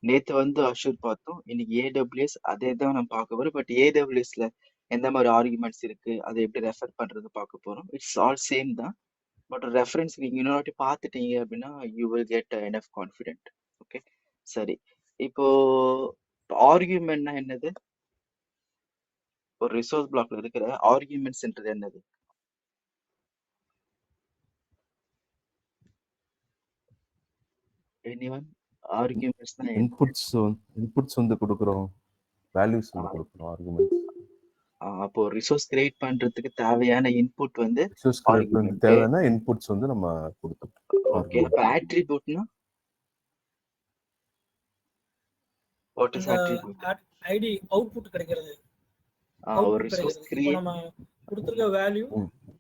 நேத்து வந்து அஷூர் பார்த்தோம். இன்னைக்கு ஏடபிள்யூஎஸ் அதே தான் நம்ம பார்க்க போறோம். பட் ஏடபிள்யூஎஸ்ல எந்த மாதிரி ஆர்குமெண்ட்ஸ் இருக்கு, அதை எப்படி ரெஃபர் பண்றது பார்க்க போறோம். இட்ஸ் ஆல் சேம் தான். பட் ரெஃபரன்ஸ் நீங்க இன்னொரு வாட்டி பார்த்துட்டீங்க அப்படின்னா you will get enough confident. Okay, சரி. இப்போ ஆர்குமெண்ட்னா என்னது? ஒரு ரிசோர்ஸ் பிளாக்ல இருக்கிற ஆர்குமெண்ட்ஸ்ன்றது என்னது? எனிவன்? ஆர்குமெண்ட்ஸ்னா என்ன? இன்புட்ஸ் வந்து கொடுக்குறோம், வேல்யூஸ் வந்து கொடுக்குறோம், ஆர்குமெண்ட்ஸ். அப்போ ரிசோர்ஸ் கிரியேட் பண்றதுக்கு தேவையான இன்புட் வந்து ரிசோர்ஸ் கிரியேட் பண்ண தேவையான இன்புட்ஸ் வந்து நம்ம கொடுத்தோம். ஓகே, அப்ப ஆட்ரிபியூட்னா what is attribute? ID output கிடைக்கிறது. ஒரு ரிசோர்ஸ் கிரியேட் நம்ம கொடுத்திருக்க வேல்யூ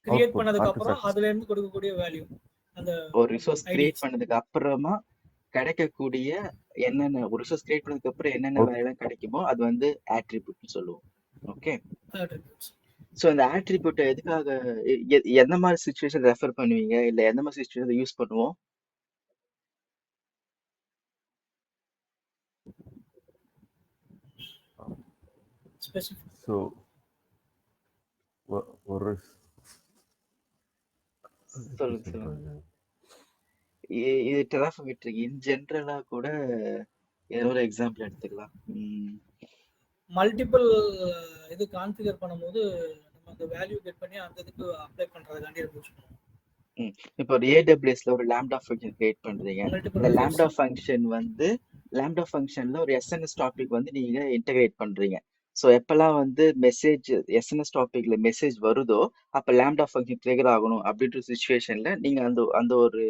கிரியேட் பண்ணதுக்கு அப்புறம் அதுல இருந்து கொடுக்கக்கூடிய வேல்யூ, அந்த ஒரு ரிசோர்ஸ் கிரியேட் பண்ணதுக்கு அப்புறமா கிடைக்கக்கூடிய என்னென்ன, ஒரு ரிசோர்ஸ் கிரியேட் பண்ணதுக்கு அப்புறம் என்னென்ன வேல்யூ கிடைக்குமோ அது வந்து ஆட்ரிபியூட்னு சொல்லுவோம். ஓகே, ஸோ இந்த ஆட்ரிபியூட் எதுக்காக, எந்த மாதிரி சிச்சுவேஷன் ரெஃபர் பண்ணுவீங்க, இல்ல எந்த மாதிரி சிச்சுவேஷன் யூஸ் பண்ணுவோம்? ஸோ ஒரு சொல்லுங்க. இது டெராஃபார்ம் விட்டுருக்கு. இன் ஜென்ரலா கூட ஏதோ ஒரு எக்ஸாம்பிள் எடுத்துக்கலாம். மல்டிபிள் இது கான்ஃபிகர் பண்ணும்போது நம்ம அந்த வேல்யூ கெட் பண்ணி அந்த இதுக்கு அப்ளை பண்றதுக்காண்டி யூஸ் பண்ணுவோம். இப்போ ஒரு ஏடபிள்யூஎஸ்ல ஒரு லாம்டா ஃபங்க்ஷன் கிரியேட் பண்றீங்க. இந்த லாம்டா ஃபங்க்ஷன் வந்து லாம்டா ஃபங்க்ஷன்ல ஒரு எஸ்என்எஸ் டாபிக் வந்து நீங்க இன்டகிரேட் பண்றீங்க. ஸோ எப்பெல்லாம் வந்து மெசேஜ் எஸ்என்எஸ் டாபிக்ல மெசேஜ் வருதோ அப்ப லாம்டா ஃபங்க்ஷன் ட்ரிகர் ஆகணும் அப்படின்ற சுச்சுவேஷன்ல நீங்க அந்த ஒரு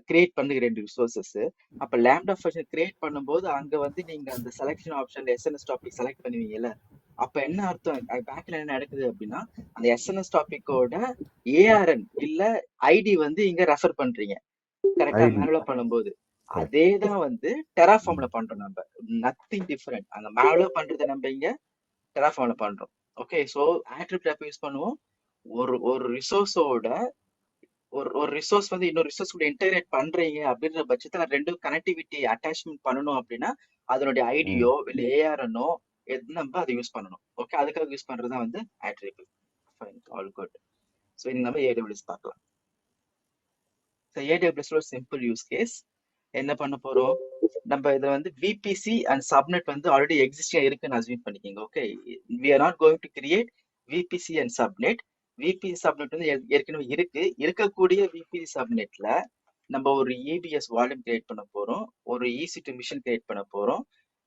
கிரியேட் பண்ணுங்க 2 ரிசோர்சஸ். அப்ப லாம்டா ஃபங்க்ஷன் கிரியேட் பண்ணும்போது அங்க வந்து நீங்க அந்த செலக்ஷன் ஆப்ஷன்ல எஸ்என்எஸ் டாபிக் செலக்ட் பண்ணுவீங்கல்ல, அப்ப என்ன அர்த்தம், பேக்ல என்ன நடக்குது அப்படின்னா அந்த எஸ்என்எஸ் டாபிக்கோட ஏஆர்என் இல்ல ஐடி வந்து இங்க ரெஃபர் பண்றீங்க. கரெக்டா? மேனுவலா பண்ணும்போது அதேதான் வந்து டெராஃபார்ம்ல பண்றோம். நம்ம நத்திங் டிஃபரெண்ட். அந்த மேனுவலா பண்றதை நம்ம இங்க டெராஃபார்ம்ல பண்றோம். ஓகே, சோ ஆட்ரிபியூட் யூஸ் பண்ணுவோம். ஒரு ரிசோர்ஸோட ஒரு ரிசோர்ஸ் வந்து இன்னொரு ரிசோர்ஸ் கூட இன்டகிரேட் பண்றீங்க அப்படின்ற பட்சத்துல ரெண்டும் கனெக்டிவிட்டி அட்டாச்மெண்ட் பண்ணணும் அப்படின்னா அதனுடைய ஐடியோ இல்ல ஏஆர்எனோ எது நம்ம அதை யூஸ் பண்ணணும். ஓகே, அதுக்காக யூஸ் பண்றதுதான் வந்து attribute. Fine, all good. So இன்னும் நம்ம ஏடபிள்யூஎஸ் பார்க்கலாம். ஸோ ஏடபிள்யூஎஸ்ல ஒரு சிம்பிள் யூஸ் கேஸ் என்ன பண்ண போறோம், நம்ம இதை வந்து விபிசி அண்ட் சப்நெட் வந்து ஆல்ரெடி எக்ஸிஸ்டிங் இருக்குன்னு அஸ்யூம் பண்ணிக்கோங்க. Okay, we are not going to create VPC and subnet. VPC subnet வந்து ஏற்கனவே இருக்கக்கூடிய விபிசி சப்நெட்ல நம்ம ஒரு இபிஎஸ் வால்யூம் கிரியேட் பண்ண போறோம், ஒரு EC2 மிஷின் கிரியேட் பண்ண போறோம்.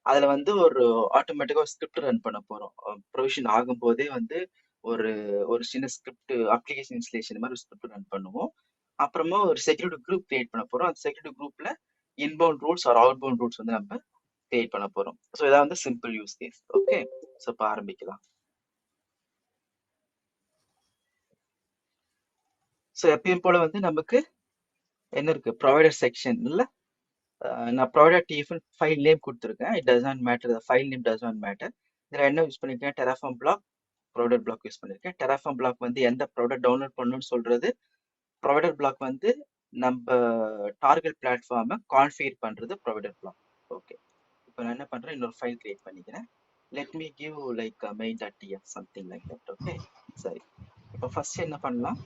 அதுல வந்து ஒரு ஆட்டோமேட்டிக்கா ஸ்கிரிப்ட் ரன் பண்ண போறோம். ப்ரொவிஷன் ஆகும் போதே வந்து ஒரு சின்ன ஸ்கிரிப்ட் அப்ளிகேஷன் இன்ஸ்டலேஷன் மாதிரி ஸ்கிரிப்ட் ரன் பண்ணுவோம். அப்புறமா ஒரு செக்யூரிட்டி குரூப் கிரியேட் பண்ண போறோம். அந்த செக்யூரிட்டி குரூப்ல inbound routes or outbound routes வந்து நம்ம கிரியேட் பண்ண போறோம். ஸோ இதான் வந்து simple use case. Okay, so இப்போ ஆரம்பிக்கலாம். ஸோ எப்பயும் போல வந்து நமக்கு என்ன இருக்கு, ப்ரொவைடர் செக்ஷன் இல்ல, நான் ப்ரொவைடர் டிஎஃப்னு ஃபைல் நேம் கொடுத்துருக்கேன். It does not matter, file name does not matter. இதில் என்ன யூஸ் பண்ணிருக்கேன், Terraform block, provider block use பண்ணிருக்கேன். டெராஃபார்ம் பிளாக் வந்து எந்த ப்ரொவைடர் டவுன்லோட் பண்ணணும்னு சொல்றது, ப்ரொவைடர் பிளாக் வந்து நம்ம டார்கெட் பிளாட்ஃபார்மை கான்ஃபிகர் பண்றது ப்ரொவைடர் பிளாக். ஓகே, இப்போ நான் என்ன பண்றேன், இன்னொரு ஃபைல் கிரியேட் பண்ணிக்கிறேன். let me give like main.tf something like that. Okay, சரி. இப்போ ஃபர்ஸ்ட் என்ன பண்ணலாம்,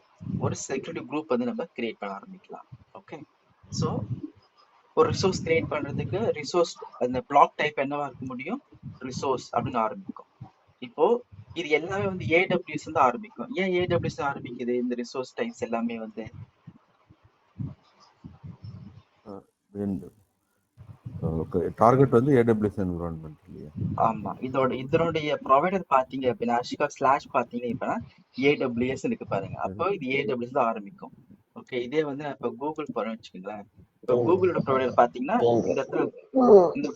ஒரு செக்யூரிட்டி குரூப் வந்து நம்ம கிரியேட் பண்ண ஆரம்பிக்கலாம். ஓகே, ஸோ ஒரு ரிசோர்ஸ் கிரியேட் பண்றதுக்கு ரிசோர்ஸ் அந்த பிளாக் டைப் என்னவா இருக்க முடியும், ரிசோர்ஸ் அப்படின்னு ஆரம்பிக்கும். இப்போ இது எல்லாமே வந்து ஏடபிள்யூஎஸ் வந்து ஆரம்பிக்கும். ஏன் ஏடபிள்யூஎஸ் ஆரம்பிக்குது, இந்த ரிசோர்ஸ் டைப்ஸ் எல்லாமே வந்து டார்கெட் வந்து AWS என்விரான்மென்ட் இல்லையா? ஆமா, இதனுடைய ப்ரொவைடர் பாத்தீங்க அப்படின்னா அஷிகா ஸ்லாஷ் பாத்தீங்க அப்படின்னா AWS இருக்கு பாருங்க. அப்போ இது AWS தான் ஆரம்பிக்கும். ஓகே, இதே வந்து நான் இப்போ கூகுள் போறேன்னு வச்சுக்கோங்களேன். இப்போ கூகுளோட ப்ரொவைடர் பாத்தீங்கன்னா இந்த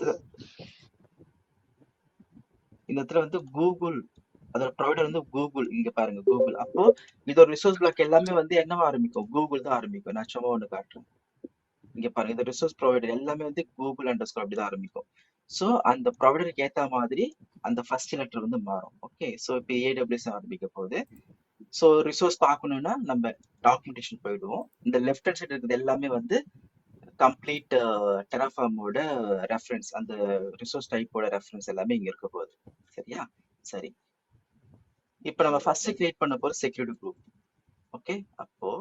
இடத்துல வந்து கூகுள், அதோட ப்ரொவைடர் வந்து கூகுள். இங்க பாருங்க கூகுள். அப்போ இதோட ரிசோர்ஸ் பிளாக் எல்லாமே வந்து என்னவா ஆரம்பிக்கும், கூகுள் தான் ஆரம்பிக்கும். நான் சும்மா ஒண்ணு காட்டுறேன். இங்க பாருங்க, இந்த ரிசோர்ஸ் ப்ரொவைடர் எல்லாமே வந்து கூகுள் அண்டர்ஸ்கோர் அப்படிதான் ஆரம்பிக்கும். ஸோ அந்த ப்ரொவைடருக்கு ஏற்ற மாதிரி அந்த ஃபர்ஸ்ட் லெட்டர் வந்து மாறும். ஓகே, ஸோ இப்போ AWS ஆரம்பிக்க போகுது. ஸோ ரிசோர்ஸ் பார்க்கணும்னா நம்ம டாக்குமெண்டேஷன் போயிடுவோம். இந்த லெஃப்ட் ஹேண்ட் சைடு இருக்கிறது எல்லாமே வந்து கம்ப்ளீட் டெராஃபார்மோட ரெஃபரன்ஸ், அந்த ரிசோர்ஸ் டைப்போட ரெஃபரன்ஸ் எல்லாமே இங்க இருக்க போகுது. சரியா? சரி, இப்போ நம்ம ஃபர்ஸ்ட் கிரியேட் பண்ண போற செக்யூரிட்டி குரூப். ஓகே, அப்போ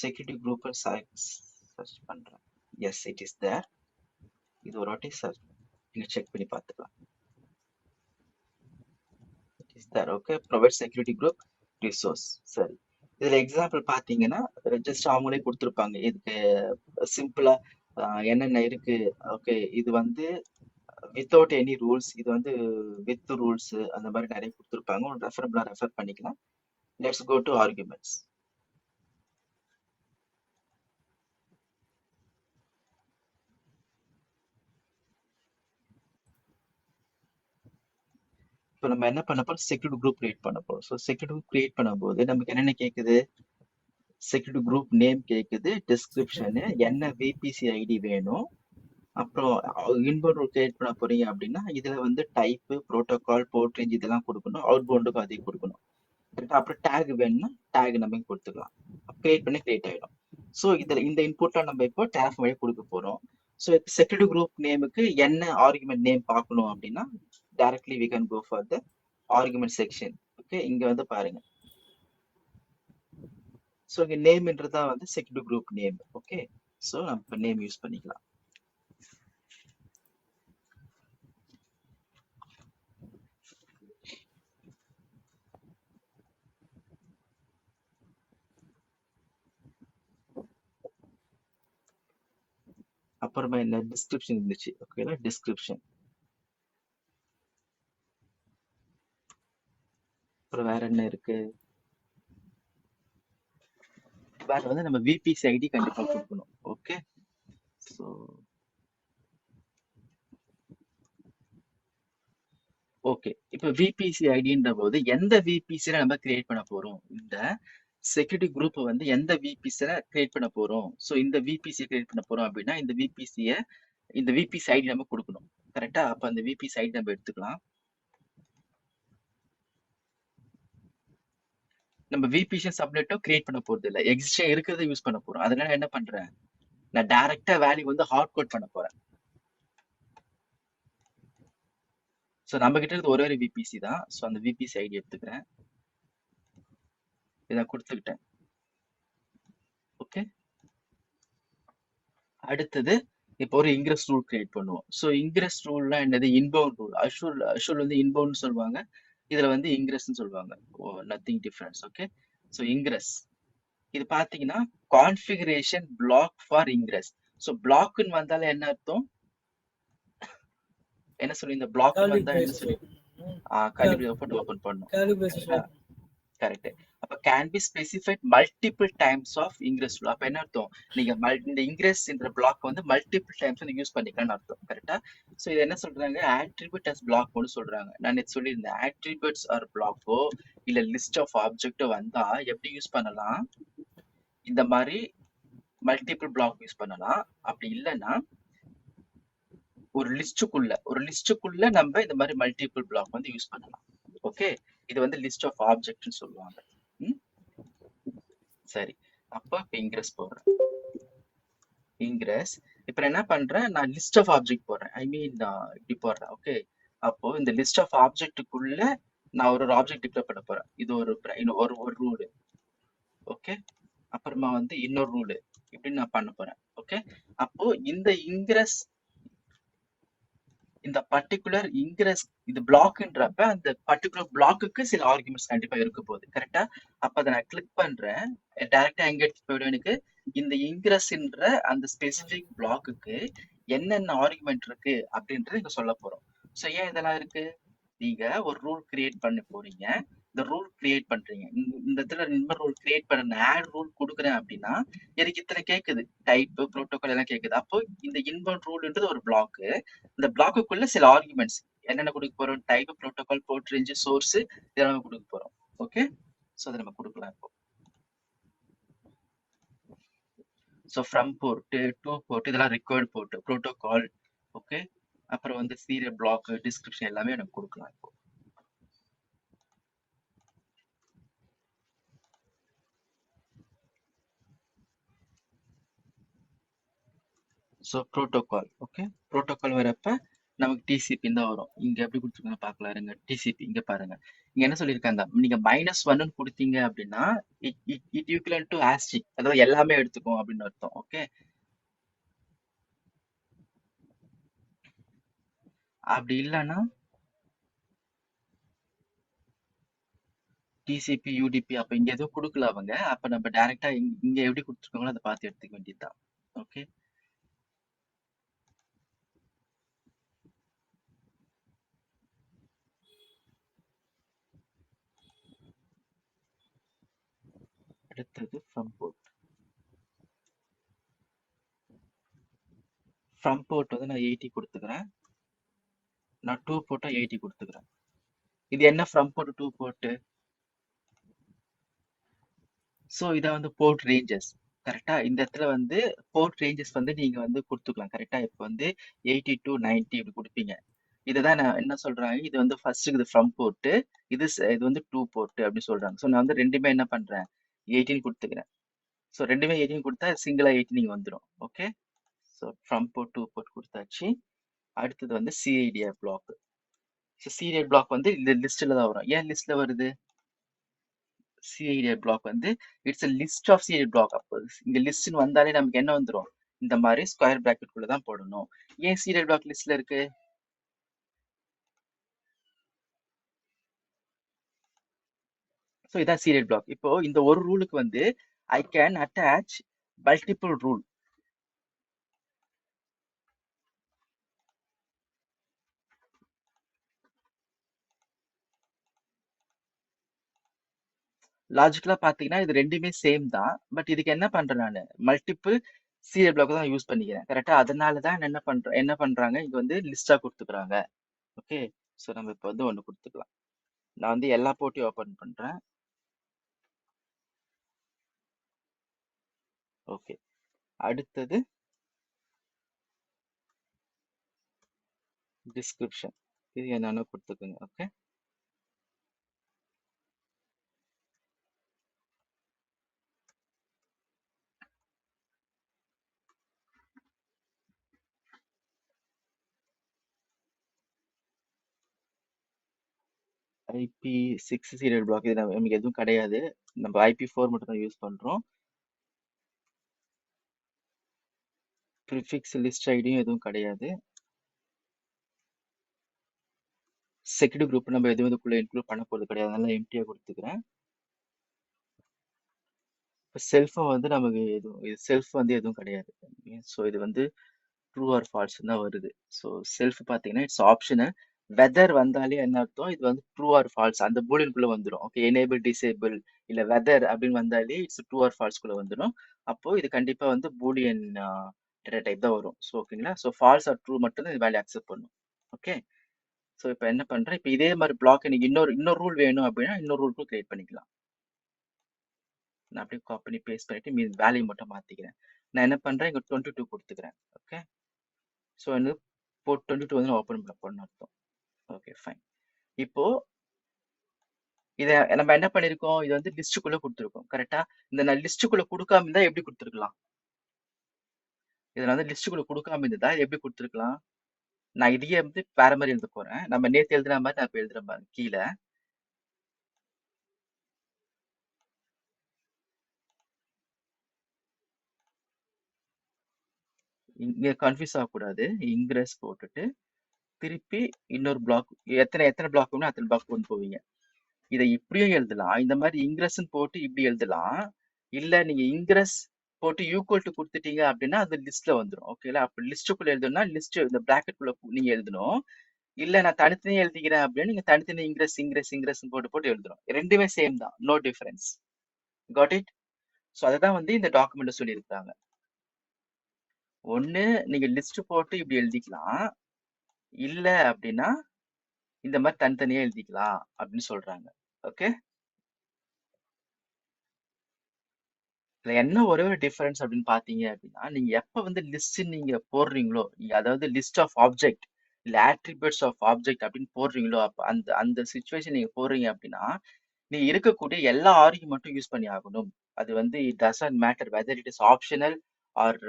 செக்யூரிட்டி குரூப்பை சர்ச் பண்றேன். Yes, it is there. இது ஒரு வாட்டி சர்ச் நீங்க செக் பண்ணி பார்த்துக்கலாம். It is there. Okay, provide security group resource. சரி, இதுல எக்ஸாம்பிள் பாத்தீங்கன்னா ஜஸ்ட் அவங்களே கொடுத்துருப்பாங்க. இதுக்கு சிம்பிளா என்னென்ன இருக்கு. ஓகே, இது வந்து வித்தவுட் எனி ரூல்ஸ், இது வந்து வித் ரூல்ஸ், அந்த மாதிரி நிறைய கொடுத்துருப்பாங்க. ஒரு ரெஃபரபிளா ரெஃபர் பண்ணிக்கலாம். Let's go to arguments. இப்போ நம்ம என்ன பண்ண போறோம், செக்யூரிட்டி குரூப் கிரியேட் பண்ண போறோம். ஸோ செக்யூரிட்டி குரூப் கிரியேட் பண்ணும்போது நமக்கு என்னென்ன கேட்குது, செக்யூரிட்டி குரூப் நேம் கேட்குது, டிஸ்கிரிப்ஷனு, என்ன விபிசி ஐடி வேணும், அப்புறம் இன்பவுண்ட் ரூல் கிரியேட் பண்ண போறீங்க அப்படின்னா இதுல வந்து டைப்பு, ப்ரோட்டோகால், போர்ட் ரேஞ்ச் இதெல்லாம் கொடுக்கணும். அவுட் பவுண்டுக்கும் அதே கொடுக்கணும். கரெக்டா? அப்புறம் டேக் வேணும்னா டேக் நம்ம கொடுத்துக்கலாம். கிரியேட் பண்ணி கிரியேட் ஆயிடும். ஸோ இதுல இந்த இன்புட்லாம் நம்ம இப்போ டேப் வழியாக கொடுக்க போறோம். ஸோ செக்யூரிட்டி குரூப் நேமுக்கு என்ன ஆர்குமெண்ட் நேம் பார்க்கணும் அப்படின்னா directly we can go for the argument section. Okay, இங்க வந்து பாருங்க. ஸோ இங்க நேம்ன்றதான் வந்து security group name. Okay, so நம்ம நேம் யூஸ் பண்ணிக்கலாம். அப்புறமா என்ன டிஸ்கிரிப்ஷன் இருந்துச்சு. ஓகேங்களா? டிஸ்கிரிப்ஷன். அப்புறம் வேற என்ன இருக்கு, வேற வந்து நம்ம விபிசி ஐடி கண்டிப்பா கொடுக்கணும். ஓகே, ஸோ ஓகே, இப்போ விபிசி ஐடின்ற போது எந்த விபிசில நம்ம கிரியேட் பண்ண போறோம், இந்த செக்யூரிட்டி குரூப் வந்து எந்த விபிசில கிரியேட் பண்ண போறோம். ஸோ இந்த விபிசி கிரியேட் பண்ண போறோம் அப்படின்னா இந்த விபிசி ஐடி நம்ம கொடுக்கணும். கரெக்டா? அப்ப அந்த விபிசி ஐடி நம்ம எடுத்துக்கலாம். நம்ம விபிசி சப்நெட்டும் கிரியேட் பண்ண போறது இல்லை, எக்ஸிஸ்டிங் இருக்கிறத யூஸ் பண்ண போறோம். அதனால என்ன பண்றேன், நான் டைரக்டா வேல்யூ வந்து ஹார்ட் கோட் பண்ண போறேன். ஸோ நம்ம கிட்ட இருக்கிறது ஒரே ஒரு விபிசி தான். ஸோ அந்த விபிசி ஐடி எடுத்துக்கிறேன், இதை கொடுத்துக்கிட்டேன். ஓகே, அடுத்தது இப்போ ஒரு இங்கிரஸ் ரூல் கிரியேட் பண்ணுவோம். ஸோ இங்கிரஸ் ரூல்னா என்னது, இன்பவுண்ட் ரூல். அஷூர் வந்து இன்பவுண்ட் சொல்லுவாங்க, இதுல வந்து இங்கிரஸ்ன்னு சொல்லுவாங்க. Nothing difference. Okay, so ingress இது பாத்தீங்கன்னா configuration block for ingress. So பிளாக்னு வந்தாலே என்ன அர்த்தம், என்ன சொல்லி, இந்த பிளாக்னு வந்தா என்ன சொல்லி, கர்லி போட்டு ஓபன் பண்ணும். கரெக்ட். அப்ப can be specified multiple times of ingress rule. அப்ப என்ன அர்த்தம், நீங்க இந்த இங்கிரஸ் என்ற பிளாக் வந்து மல்டிபிள் டைம்ஸ் நீங்க யூஸ் பண்ணிக்கலாம்னு அர்த்தம். கரெக்டா? ஸோ இது என்ன சொல்றாங்க, ஆட்ரிபியூட் அஸ் பிளாக் போட்டு சொல்றாங்க. நான் நேற்று சொல்லியிருந்தேன், ஆட்ரிபியூட்ஸ் ஆர் பிளாக்கோ இல்ல லிஸ்ட் ஆஃப் ஆப்ஜெக்டோ வந்தா எப்படி யூஸ் பண்ணலாம், இந்த மாதிரி மல்டிபிள் பிளாக் யூஸ் பண்ணலாம். அப்படி இல்லைன்னா ஒரு லிஸ்டுக்குள்ள நம்ம இந்த மாதிரி மல்டிபிள் பிளாக் வந்து யூஸ் பண்ணலாம். ஓகே, இது வந்து லிஸ்ட் ஆஃப் ஆப்ஜெக்ட்னு சொல்லுவாங்க. சரி, அப்போ இப்போ இங்கிரஸ் போடுறேன். இங்கிரஸ் இப்போ என்ன பண்றேன், நான் லிஸ்ட் ஆஃப் ஆப்ஜெக்ட் போடுறேன். ஐ மீன் இப்படி போடுறேன். ஓகே, அப்போ இந்த லிஸ்ட் ஆஃப் ஆப்ஜெக்டுக்குள்ள நான் ஒரு ஆப்ஜெக்ட் டிக்ளேர் பண்ண போறேன். இது ஒரு ரூல். ஓகே, அப்புறமா வந்து இன்னொரு ரூல், இப்படி நான் பண்ண போறேன். ஓகே, அப்போ இந்த பர்டிகுலர் இங்கிரஸ் இது பிளாக்ன்றப்ப அந்த பர்டிகுலர் பிளாக்குக்கு சில ஆர்குமெண்ட்ஸ் கண்டிப்பா இருக்க போகுது. கரெக்டா? அப்ப அதை நான் கிளிக் பண்றேன், டைரக்டா எங்க எடுத்து போயிடும், எனக்கு இந்த இங்கிரஸ்ன்ற அந்த ஸ்பெசிபிக் பிளாக்குக்கு என்னென்ன ஆர்குமெண்ட் இருக்கு அப்படின்றது இங்க சொல்ல போறோம். ஸோ ஏன் இதெல்லாம் இருக்கு, நீங்க ஒரு ரூல் கிரியேட் பண்ண போறீங்க, இந்த ரூல் கிரியேட் பண்றீங்க, இந்த இடத்துல இன்னொரு ரூல் கிரியேட் பண்ண ஆட் ரூல் கொடுக்குறேன் அப்படின்னா எனக்கு இத்தனை கேக்குது, டைப், ப்ரோட்டோகால் எல்லாம் கேக்குது. அப்போ இந்த இன்பவுண்ட் ரூல்ன்றது ஒரு பிளாக், இந்த பிளாக்குக்குள்ள சில ஆர்குமெண்ட்ஸ் என்னென்ன கொடுக்க போறோம், type, protocol, port range, source இதெல்லாம் கொடுக்க போறோம். ஓகே, ஸோ அதை நம்ம கொடுக்கலாம் இப்போ. So from port, to port இதெல்லாம் ரிக்வயர்ட் போர்ட், ப்ரோட்டோகால். ஓகே, அப்புறம் வந்து சீரியல் பிளாக், டிஸ்கிரிப்ஷன் எல்லாமே எனக்கு கொடுக்கலாம் இப்போ. So protocol. ஓகே, ப்ரோட்டோகால் வரப்ப நமக்கு டிசிபி தான் வரும். இங்க எப்படி கொடுத்துருக்காங்க பார்க்கலாம் இருங்க. டிசிபி இங்க பாருங்க. இங்க என்ன சொல்லியிருக்காங்க, நீங்க -1 கொடுத்தீங்க அப்படின்னா இட் ஈக்குவல் டு ஆஸ்டிக், அதாவது எல்லாமே எடுத்துக்கும் அப்படின்னு அர்த்தம். ஓகே, அப்படி இல்லைன்னா டிசிபி யூடிபி, அப்ப இங்க எதுவும் கொடுக்கல அவங்க. அப்ப நம்ம டைரக்டா இங்க எப்படி கொடுத்துருக்காங்களோ அதை பார்த்து எடுத்துக்க வேண்டியதுதான். ஓகே, அடுத்தது ஃப்ரம் போர்ட். ஃப்ரம் போர்ட் வந்து நான் 80 கொடுத்துக்கிறேன். நான் 2 போர்ட்டா 80 கொடுத்துக்கிறேன். இது என்ன ஃப்ரம் போர்ட் 2 போர்ட்? ஸோ இதை வந்து போர்ட் ரேஞ்சஸ். கரெக்டா இந்த இடத்துல வந்து போர்ட் ரேஞ்சஸ் வந்து நீங்க வந்து கொடுத்துக்கலாம். கரெக்டா இப்போ வந்து 80 to 90 இப்படி கொடுப்பீங்க. இதுதான் நான் என்ன சொல்றாங்க, இது வந்து ஃபர்ஸ்ட் இது ஃப்ரம் போர்ட், இது வந்து 2 போர்ட் அப்படின்னு சொல்றாங்க. ஸோ நான் வந்து ரெண்டுமே என்ன பண்றேன், 18 கொடுத்துக்கிறேன். ஸோ ரெண்டுமே 18 கொடுத்தா சிங்கிளா 18 வந்துடும். Okay, so from port 2 port கொடுத்தாச்சு. அடுத்தது வந்து CIDR block. So CIDR block வந்து இந்த லிஸ்ட்ல தான் வரும். ஏன் லிஸ்ட்ல வருது? சிஐடிஆர் பிளாக் வந்து it's a list of CIDR block. அப்போ இங்க லிஸ்ட்னு வந்தாலே நமக்கு என்ன வந்துடும், இந்த மாதிரி ஸ்கொயர் பிராக்கெட் குள்ள தான் போடணும். ஏன் சீரியல் பிளாக் லிஸ்ட்ல இருக்கு? ஸோ இதான் சீரியல் பிளாக். இப்போ இந்த ஒரு ரூலுக்கு வந்து I can attach multiple rule. லாஜிக்கலா பாத்தீங்கன்னா இது ரெண்டுமே சேம் தான். பட் இதுக்கு என்ன பண்றேன், நான் மல்டிபிள் சீரியல் பிளாக் தான் யூஸ் பண்ணிக்கிறேன். கரெக்டா, அதனால தான் என்ன பண்றாங்க, இங்க வந்து லிஸ்டா கொடுத்துக்கிறாங்க. ஓகே, ஸோ நம்ம இப்போ வந்து ஒன்று கொடுத்துக்கலாம். நான் வந்து எல்லா போர்ட்டையும் ஓப்பன் பண்றேன். ஓகே, அடுத்தது டிஸ்கிரிப்ஷன். இது என்னன்னு கொடுத்துக்கோங்க. ஓகே, IP6 சீரியல் பிளாக் இது நமக்கு எதுவும் கிடையாது. நம்ம IP4 மட்டும் தான் யூஸ் பண்றோம். ப்ரிஃபிக்ஸ் லிஸ்ட் ஐடியும் எதுவும் கிடையாது. செக்யூரிட்டி குரூப் நம்ம எதுவும் இதுக்குள்ள இன்க்ளூட் பண்ண போறது கிடையாது, அதனால எம்டியா கொடுத்துக்கிறேன். இப்போ செல்ஃபும் வந்து நமக்கு எதுவும் செல்ஃப் வந்து எதுவும் கிடையாது. ஸோ இது வந்து ட்ரூ ஆர் ஃபால்ஸ் தான் வருது. ஸோ செல்ஃப் பார்த்தீங்கன்னா இட்ஸ் ஆப்ஷனல். வெதர் வந்தாலே என்ன அர்த்தம், இது வந்து ட்ரூ ஆர் ஃபால்ஸ் அந்த பூலியனுக்குள்ள வந்துடும். ஓகே, எனேபிள் டிசேபிள் இல்லை வெதர் அப்படின்னு வந்தாலே இட்ஸ் ட்ரூ ஆர் ஃபால்ஸ்குள்ள வந்துடும். அப்போ இது கண்டிப்பா வந்து பூலியன் டேட்டா டைப் தான் வரும். ஸோ ஓகேங்களா, ஸோ ஃபால்ஸ் ஆர் ட்ரூ மட்டும் தான் இது வேல்யூ அக்செப்ட் பண்ணும். ஓகே, ஸோ இப்போ என்ன பண்றேன், இப்போ இதே மாதிரி பிளாக் எனக்கு இன்னொரு ரூல் வேணும் அப்படின்னா இன்னொரு ரூலுக்கும் கிரியேட் பண்ணிக்கலாம். நான் அப்படியே காப்பி பண்ணி பேஸ்ட் பண்ணிட்டு மீது வேல்யூ மட்டும் மாத்திக்கிறேன். நான் என்ன பண்றேன், இங்க 22 கொடுத்துக்கிறேன். ஓகே, ஸோ எனக்கு போர்ட் 22 வந்து ஓப்பன் பண்ண அர்த்தம். Okay fine. இப்போ இதை நம்ம என்ன பண்ணிருக்கோம், இது வந்து லிஸ்ட்டுக்குள்ள கொடுத்துருக்கோம். கரெக்டா, இந்த நான் லிஸ்ட்டுக்குள்ள கொடுக்காம இருந்தா எப்படி கொடுத்துருக்கலாம், இதை நான் வந்து லிஸ்ட்டுக்குள்ள கொடுக்காம இருந்தா எப்படி கொடுத்துருக்கலாம். நான் இதையே வந்து வேற மாதிரி எழுத போறேன். நம்ம நேத்து எழுதுற மாதிரி நான் இப்போ எழுதுறேன் பாருங்க. கீழே இங்க கன்ஃபியூஸ் ஆகக்கூடாது. இங்கிரஸ் போட்டுட்டு திருப்பி இன்னொரு பிளாக், எத்தனை பிளாக் வேணும் அத்தனை பிளாக் கொண்டு போவீங்க. இதை இப்படியும் எழுதலாம், இந்த மாதிரி இங்கிரஸ் போட்டு இப்படி எழுதலாம். இல்ல நீங்க இங்கிரஸ் போட்டு ஈக்குவல் டு கொடுத்துட்டீங்க அப்படின்னா அது லிஸ்ட்ல வந்துடும். ஓகேல, அப்ப லிஸ்ட்டுக்குள்ள எழுதணும்னா லிஸ்ட் இந்த பிராக்கெட் குள்ள நீங்க எழுதணும். இல்ல நான் தனித்தனியா எழுதிக்கிறேன் அப்படின்னா நீங்க தனித்தனி இங்கிரஸ் போட்டு எழுதணும். ரெண்டுமே சேம் தான், no difference. Got it? So அதை தான் வந்து இந்த டாக்குமெண்ட்ல சொல்லியிருக்காங்க. ஒண்ணு நீங்க லிஸ்ட் போட்டு இப்படி எழுதிக்கலாம், இல்ல அப்படின்னா இந்த மாதிரி தனித்தனியா எழுதிக்கலாம் அப்படின்னு சொல்றாங்க. ஓகே, இதுல என்ன ஒரே ஒரு டிஃபரன்ஸ் அப்படின்னு பாத்தீங்க அப்படின்னா, நீங்க எப்ப வந்து லிஸ்ட் நீங்க போடுறீங்களோ, அதாவது லிஸ்ட் ஆஃப் ஆப்ஜெக்ட் இல்ல ஆட்ரிபியூட்ஸ் ஆஃப் ஆப்ஜெக்ட் அப்படின்னு போடுறீங்களோ, அப்ப அந்த அந்த சுச்சுவேஷன் நீங்க போடுறீங்க அப்படின்னா நீங்க இருக்கக்கூடிய எல்லா ஆர்குமெண்ட்டும் யூஸ் பண்ணி ஆகணும். அது வந்து it doesn't matter whether it is optional R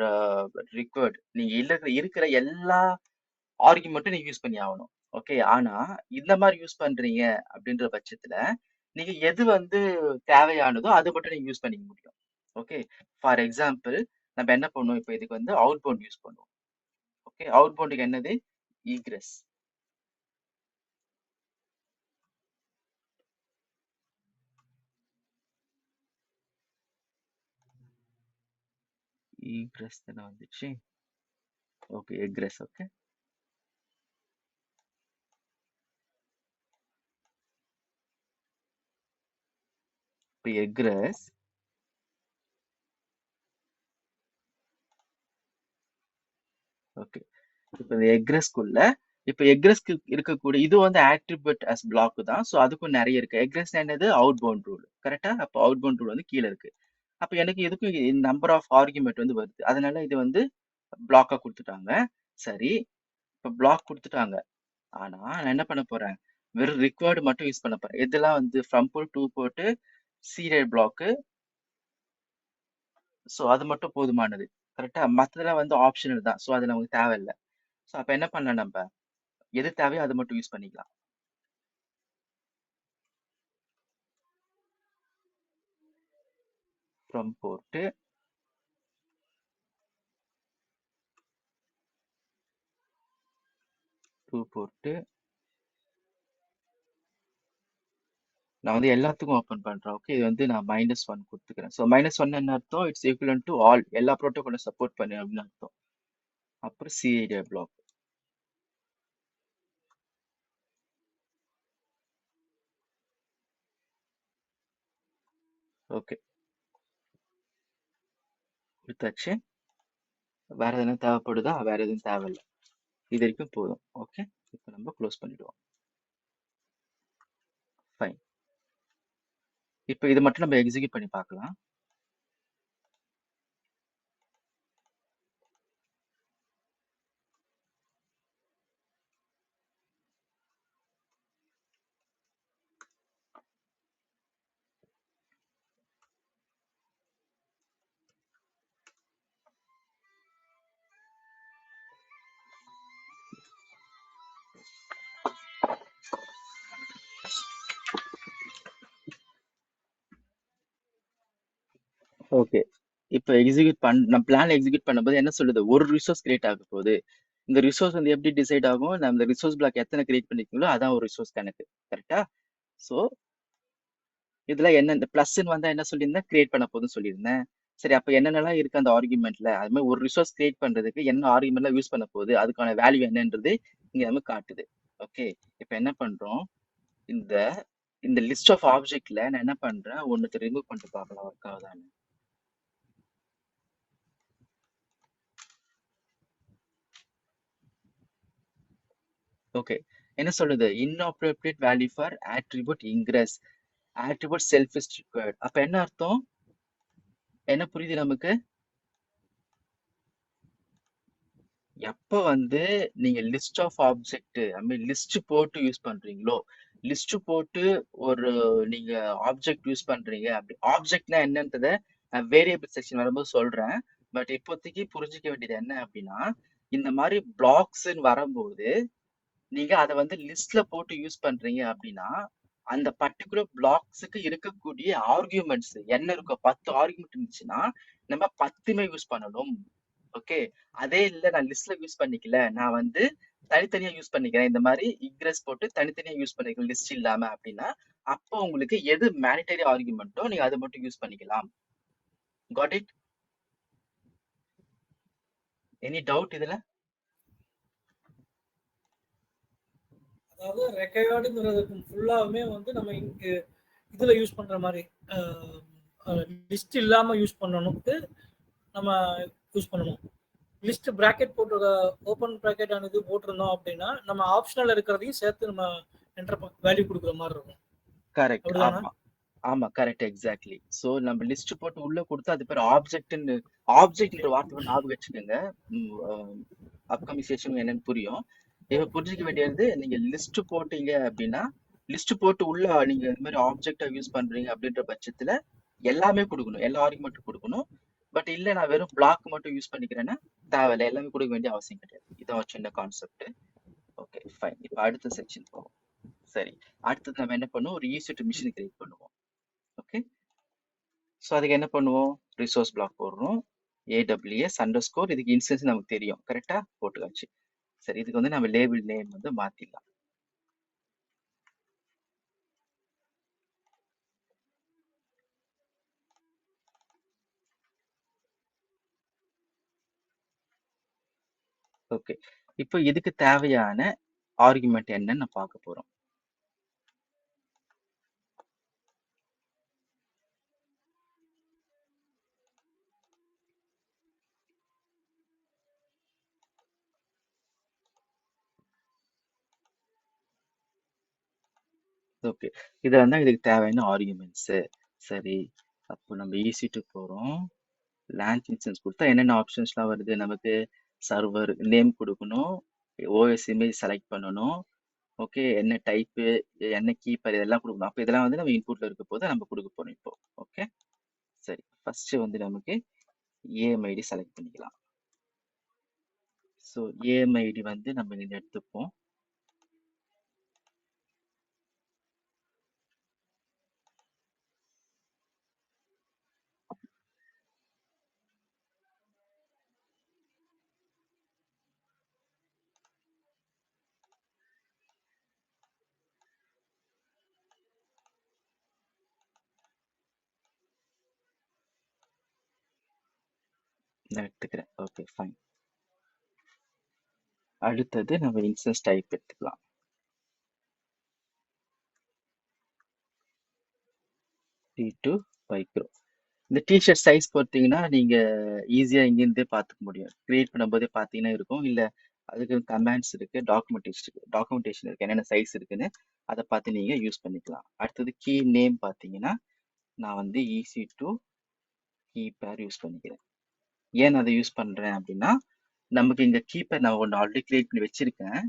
required, நீங்க இருக்கிற எல்லா ஆர்குமெண்ட்டும் நீங்க யூஸ் பண்ணி ஆகணும். ஓகே, ஆனா இந்த மாதிரி யூஸ் பண்றீங்க அப்படின்ற பட்சத்துல நீங்க எது வந்து தேவையானதோ அதை மட்டும் நீங்க யூஸ் பண்ணிக்க முடியும். ஓகே, ஃபார் எக்ஸாம்பிள் நம்ம என்ன பண்ணுவோம், இப்போ இதுக்கு வந்து அவுட் பவுண்ட் யூஸ் பண்ணுவோம். ஓகே, அவுட் பவுண்டுக்கு என்னது, ஈக்ரெஸ். ஈக்ரெஸ் தானே வந்துச்சு. ஓகே, எக்ரெஸ். ஓகே, இப்போ எக்ரெஸ் ஓகே, இப்போ இந்த எக்ரெஸ்க்குள்ள இப்போ எக்ரெஸ்க்கு இருக்கக்கூடிய இது வந்து ஆட்ரிபியூட் அஸ் பிளாக் தான். ஸோ அதுக்கும் நிறைய இருக்கு. எக்ரெஸ் என்னது, அவுட் பவுண்ட் ரூல். கரெக்டா? அப்போ அவுட் பவுண்ட் ரூல் வந்து கீழே இருக்கு. அப்போ எனக்கு எதுக்கும் நம்பர் ஆஃப் ஆர்குமெண்ட் வந்து வருது, அதனால இது வந்து பிளாக்கா கொடுத்துட்டாங்க. சரி, இப்போ பிளாக் கொடுத்துட்டாங்க. ஆனா நான் என்ன பண்ண போறேன், வெறும் ரிக்வயர்டு மட்டும் யூஸ் பண்ண போறேன். இதெல்லாம் வந்து from port to port serial block. So அது மட்டும் போதுமானது. கரெக்டா? மற்றதெல்லாம் வந்து ஆப்ஷனல் தான். ஸோ அது நமக்கு தேவையில்லை. ஸோ அப்போ என்ன பண்ணலாம், நம்ம எது தேவையோ அதை மட்டும் யூஸ் பண்ணிக்கலாம். From port to port. நான் வந்து எல்லாத்துக்கும் ஓப்பன் பண்றேன். ஓகே, இது வந்து நான் -1 கொடுத்துக்கிறேன். ஸோ -1 என்ன அர்த்தம், இட்ஸ் ஈக்குவலன் டு ஆல், எல்லா ப்ரோட்டோகாலும் சப்போர்ட் பண்ணு அப்படின்னு அர்த்தம். அப்புறம் சிஐடி பிளாக். ஓகே, கொடுத்தாச்சு. வேற எதுனா தேவைப்படுதா, வேற எதுவும் தேவையில்லை, இது வரைக்கும் போதும். ஓகே, இப்போ நம்ம க்ளோஸ் பண்ணிடுவோம். ஃபைன். இப்போ இது மட்டும் நம்ம எக்ஸிக்யூட் பண்ணி பார்க்கலாம். ஓகே, இப்போ நம்ம பிளான் எக்ஸிக்யூட் பண்ணும்போது என்ன சொல்லுது, ஒரு ரிசோர்ஸ் கிரியேட் ஆக போகுது. இந்த ரிசோர்ஸ் வந்து எப்படி டிசைட் ஆகும், நம்ம இந்த ரிசோர்ஸ் பிளாக் எத்தனை கிரியேட் பண்ணிருக்கீங்களோ அதான் ஒரு ரிசோர்ஸ் கணக்கு. கரெக்டா? ஸோ இதுல என்ன, இந்த பிளஸ்ன்னு வந்தா என்ன சொல்லியிருந்தேன், கிரியேட் பண்ண போதுன்னு சொல்லியிருந்தேன். சரி, அப்ப என்னென்னலாம் இருக்கு அந்த ஆர்குமெண்ட்ல, அது மாதிரி ஒரு ரிசோர்ஸ் கிரியேட் பண்றதுக்கு என்ன ஆர்குமெண்ட்லாம் யூஸ் பண்ண போகுது, அதுக்கான வேல்யூ என்னன்றது இங்க நம்ம காட்டுது. ஓகே, இப்போ என்ன பண்றோம், இந்த இந்த லிஸ்ட் ஆஃப் ஆப்ஜெக்ட்ல நான் என்ன பண்றேன், ஒன்னுத்தை ரிமூவ் பண்ணிட்டு பார்க்கலாம் ஒர்க் ஆகுதான்னு. ஓகே, என்ன சொல்லுது, inappropriate value for attribute ingress, attribute self is required. அப்ப என்ன அர்த்தம், என்ன புரியுது நமக்கு, எப்ப வந்து நீங்க list of object I mean list போட்டு யூஸ் பண்றீங்களோ, லிஸ்ட் போட்டு ஒரு நீங்க ஆப்ஜெக்ட் யூஸ் பண்றீங்க, அப்படி ஆப்ஜெக்ட்னா என்னன்றத நான் வேரியபிள் செக்ஷன் வரும்போது சொல்றேன். பட் இப்போதைக்கு புரிஞ்சுக்க வேண்டியது என்ன அப்படின்னா, இந்த மாதிரி பிளாக்ஸ்ன்னு வரும்போது நீங்க அதை வந்து லிஸ்ட்ல போட்டு யூஸ் பண்றீங்க அப்படின்னா, அந்த பர்டிகுலர் பிளாக்ஸுக்கு இருக்கக்கூடிய ஆர்கியூமெண்ட்ஸ் என்ன இருக்கோ, 10 ஆர்கியூமெண்ட் இருந்துச்சுன்னா நம்ம 10மே யூஸ் பண்ணணும். ஓகே, அதே இல்ல நான் லிஸ்ட்ல யூஸ் பண்ணிக்கல, நான் வந்து தனித்தனியா யூஸ் பண்ணிக்கிறேன், இந்த மாதிரி இக்ரெஸ் போட்டு தனித்தனியா யூஸ் பண்ணிக்கிறேன் லிஸ்ட் இல்லாம அப்படின்னா, அப்போ உங்களுக்கு எது மேனிட்டரி ஆர்குமெண்ட்டோ நீங்க அதை மட்டும் யூஸ் பண்ணிக்கலாம். Got it? எனி டவுட் இதுல? அதாவது ரெக்கையாடுங்கிறதுக்கு ஃபுல்லாவுமே வந்து நம்ம இதுல யூஸ் பண்ற மாதிரி லிஸ்ட் இல்லாம யூஸ் பண்ணணும்க்கு நம்ம யூஸ் பண்ணணும். லிஸ்ட் பிராக்கெட் போட்டு ஓப்பன் பிராக்கெட் ஆனது போட்டிருந்தோம் அப்படின்னா நம்ம ஆப்ஷனல் இருக்கிறதையும் சேர்த்து நம்ம என்டர் வேல்யூ கொடுக்குற மாதிரி இருக்கும். கரெக்ட். ஆமா ஆமா, கரெக்ட், எக்ஸாக்ட்லி. ஸோ நம்ம லிஸ்ட் போட்டு உள்ள கொடுத்தா அது பேர் ஆப்ஜெக்ட்னு, ஆப்ஜெக்ட்ன்ற வார்த்தை ஞாபகம் வச்சுக்கோங்க. அப்கமிங் செஷன் என்னன்னு புரியும். இப்ப புரிஞ்சுக்க வேண்டியது, நீங்க லிஸ்ட் போட்டீங்க அப்படின்னா, லிஸ்ட் போட்டு உள்ள நீங்க இந்த மாதிரி ஆப்ஜெக்டா யூஸ் பண்றீங்க அப்படின்ற பட்சத்துல எல்லாமே கொடுக்கணும், எல்லா ஆர்குமெண்ட்டும் கொடுக்கணும். பட் இல்லை நான் வெறும் பிளாக் மட்டும் யூஸ் பண்ணிக்கிறேன்னா தேவையில்லை, எல்லாமே கொடுக்க வேண்டிய அவசியம் கிடையாது. இதான் ஒரு சின்ன கான்செப்ட். Okay fine. இப்போ அடுத்த செக்ஷன் போவோம். சரி, அடுத்தது நம்ம என்ன பண்ணுவோம், ஒரு EC2 மிஷின் கிரியேட் பண்ணுவோம். ஓகே, ஸோ அதுக்கு என்ன பண்ணுவோம், ரிசோர்ஸ் பிளாக் போடுறோம், AWS அண்டர்ஸ்கோர், இதுக்கு இன்ஸ்டன்ஸ் நமக்கு தெரியும் கரெக்டாக போட்டுக்காச்சு. சரி, இதுக்கு வந்து நம்ம லேபிள் நேம் வந்து மாற்றிடலாம். ஓகே, இப்போ இதுக்கு தேவையான ஆர்குமெண்ட் என்னன்னு நான் பார்க்க போறோம். ஓகே, இதெல்லாம் தான் இதுக்கு தேவையான ஆர்குமெண்ட்ஸ். சரி, அப்போ நம்ம EC2 போறோம், லான்ச் இன்ஸ்டன்ஸ் கொடுத்தா என்னென்ன ஆப்ஷன்ஸ்லாம் வருது நமக்கு, சர்வர் நேம் கொடுக்கணும், OS இமேஜ் செலக்ட் பண்ணணும், ஓகே, என்ன டைப்பு, என்ன கீப்பர், இதெல்லாம் கொடுக்கணும். அப்போ இதெல்லாம் வந்து நம்ம இன்புட்ல இருக்க போது நம்ம கொடுக்க போறோம் இப்போ. ஓகே, சரி, ஃபர்ஸ்ட் வந்து நமக்கு AMID செலக்ட் பண்ணிக்கலாம். ஸோ AMID வந்து நம்ம இங்க எடுத்துப்போம். நான் எடுத்துக்கிறேன். Okay fine. அடுத்தது நம்ம இன்ஸ்டன்ஸ் டைப் எடுத்துக்கலாம். T2 micro. இந்த டிஷர்ட் சைஸ் பார்த்தீங்கன்னா நீங்க ஈஸியா இங்கிருந்தே பார்த்துக்க முடியும். கிரியேட் பண்ணும்போதே பார்த்தீங்கன்னா இருக்கும், இல்ல அதுக்கு கமாண்ட்ஸ் இருக்கு, டாக்குமெண்டேஷன் இருக்கு, என்னென்ன சைஸ் இருக்குன்னு அதை பார்த்து நீங்க யூஸ் பண்ணிக்கலாம். அடுத்தது கீ நேம் பார்த்தீங்கன்னா நான் வந்து EC2 கீ பேர் யூஸ் பண்ணிக்கிறேன். ஏன் அதை யூஸ் பண்றேன் அப்படின்னா, நமக்கு இங்க கீ பேர் நான் ஒன்று ஆல்ரெடி கிரியேட் பண்ணி வச்சிருக்கேன்.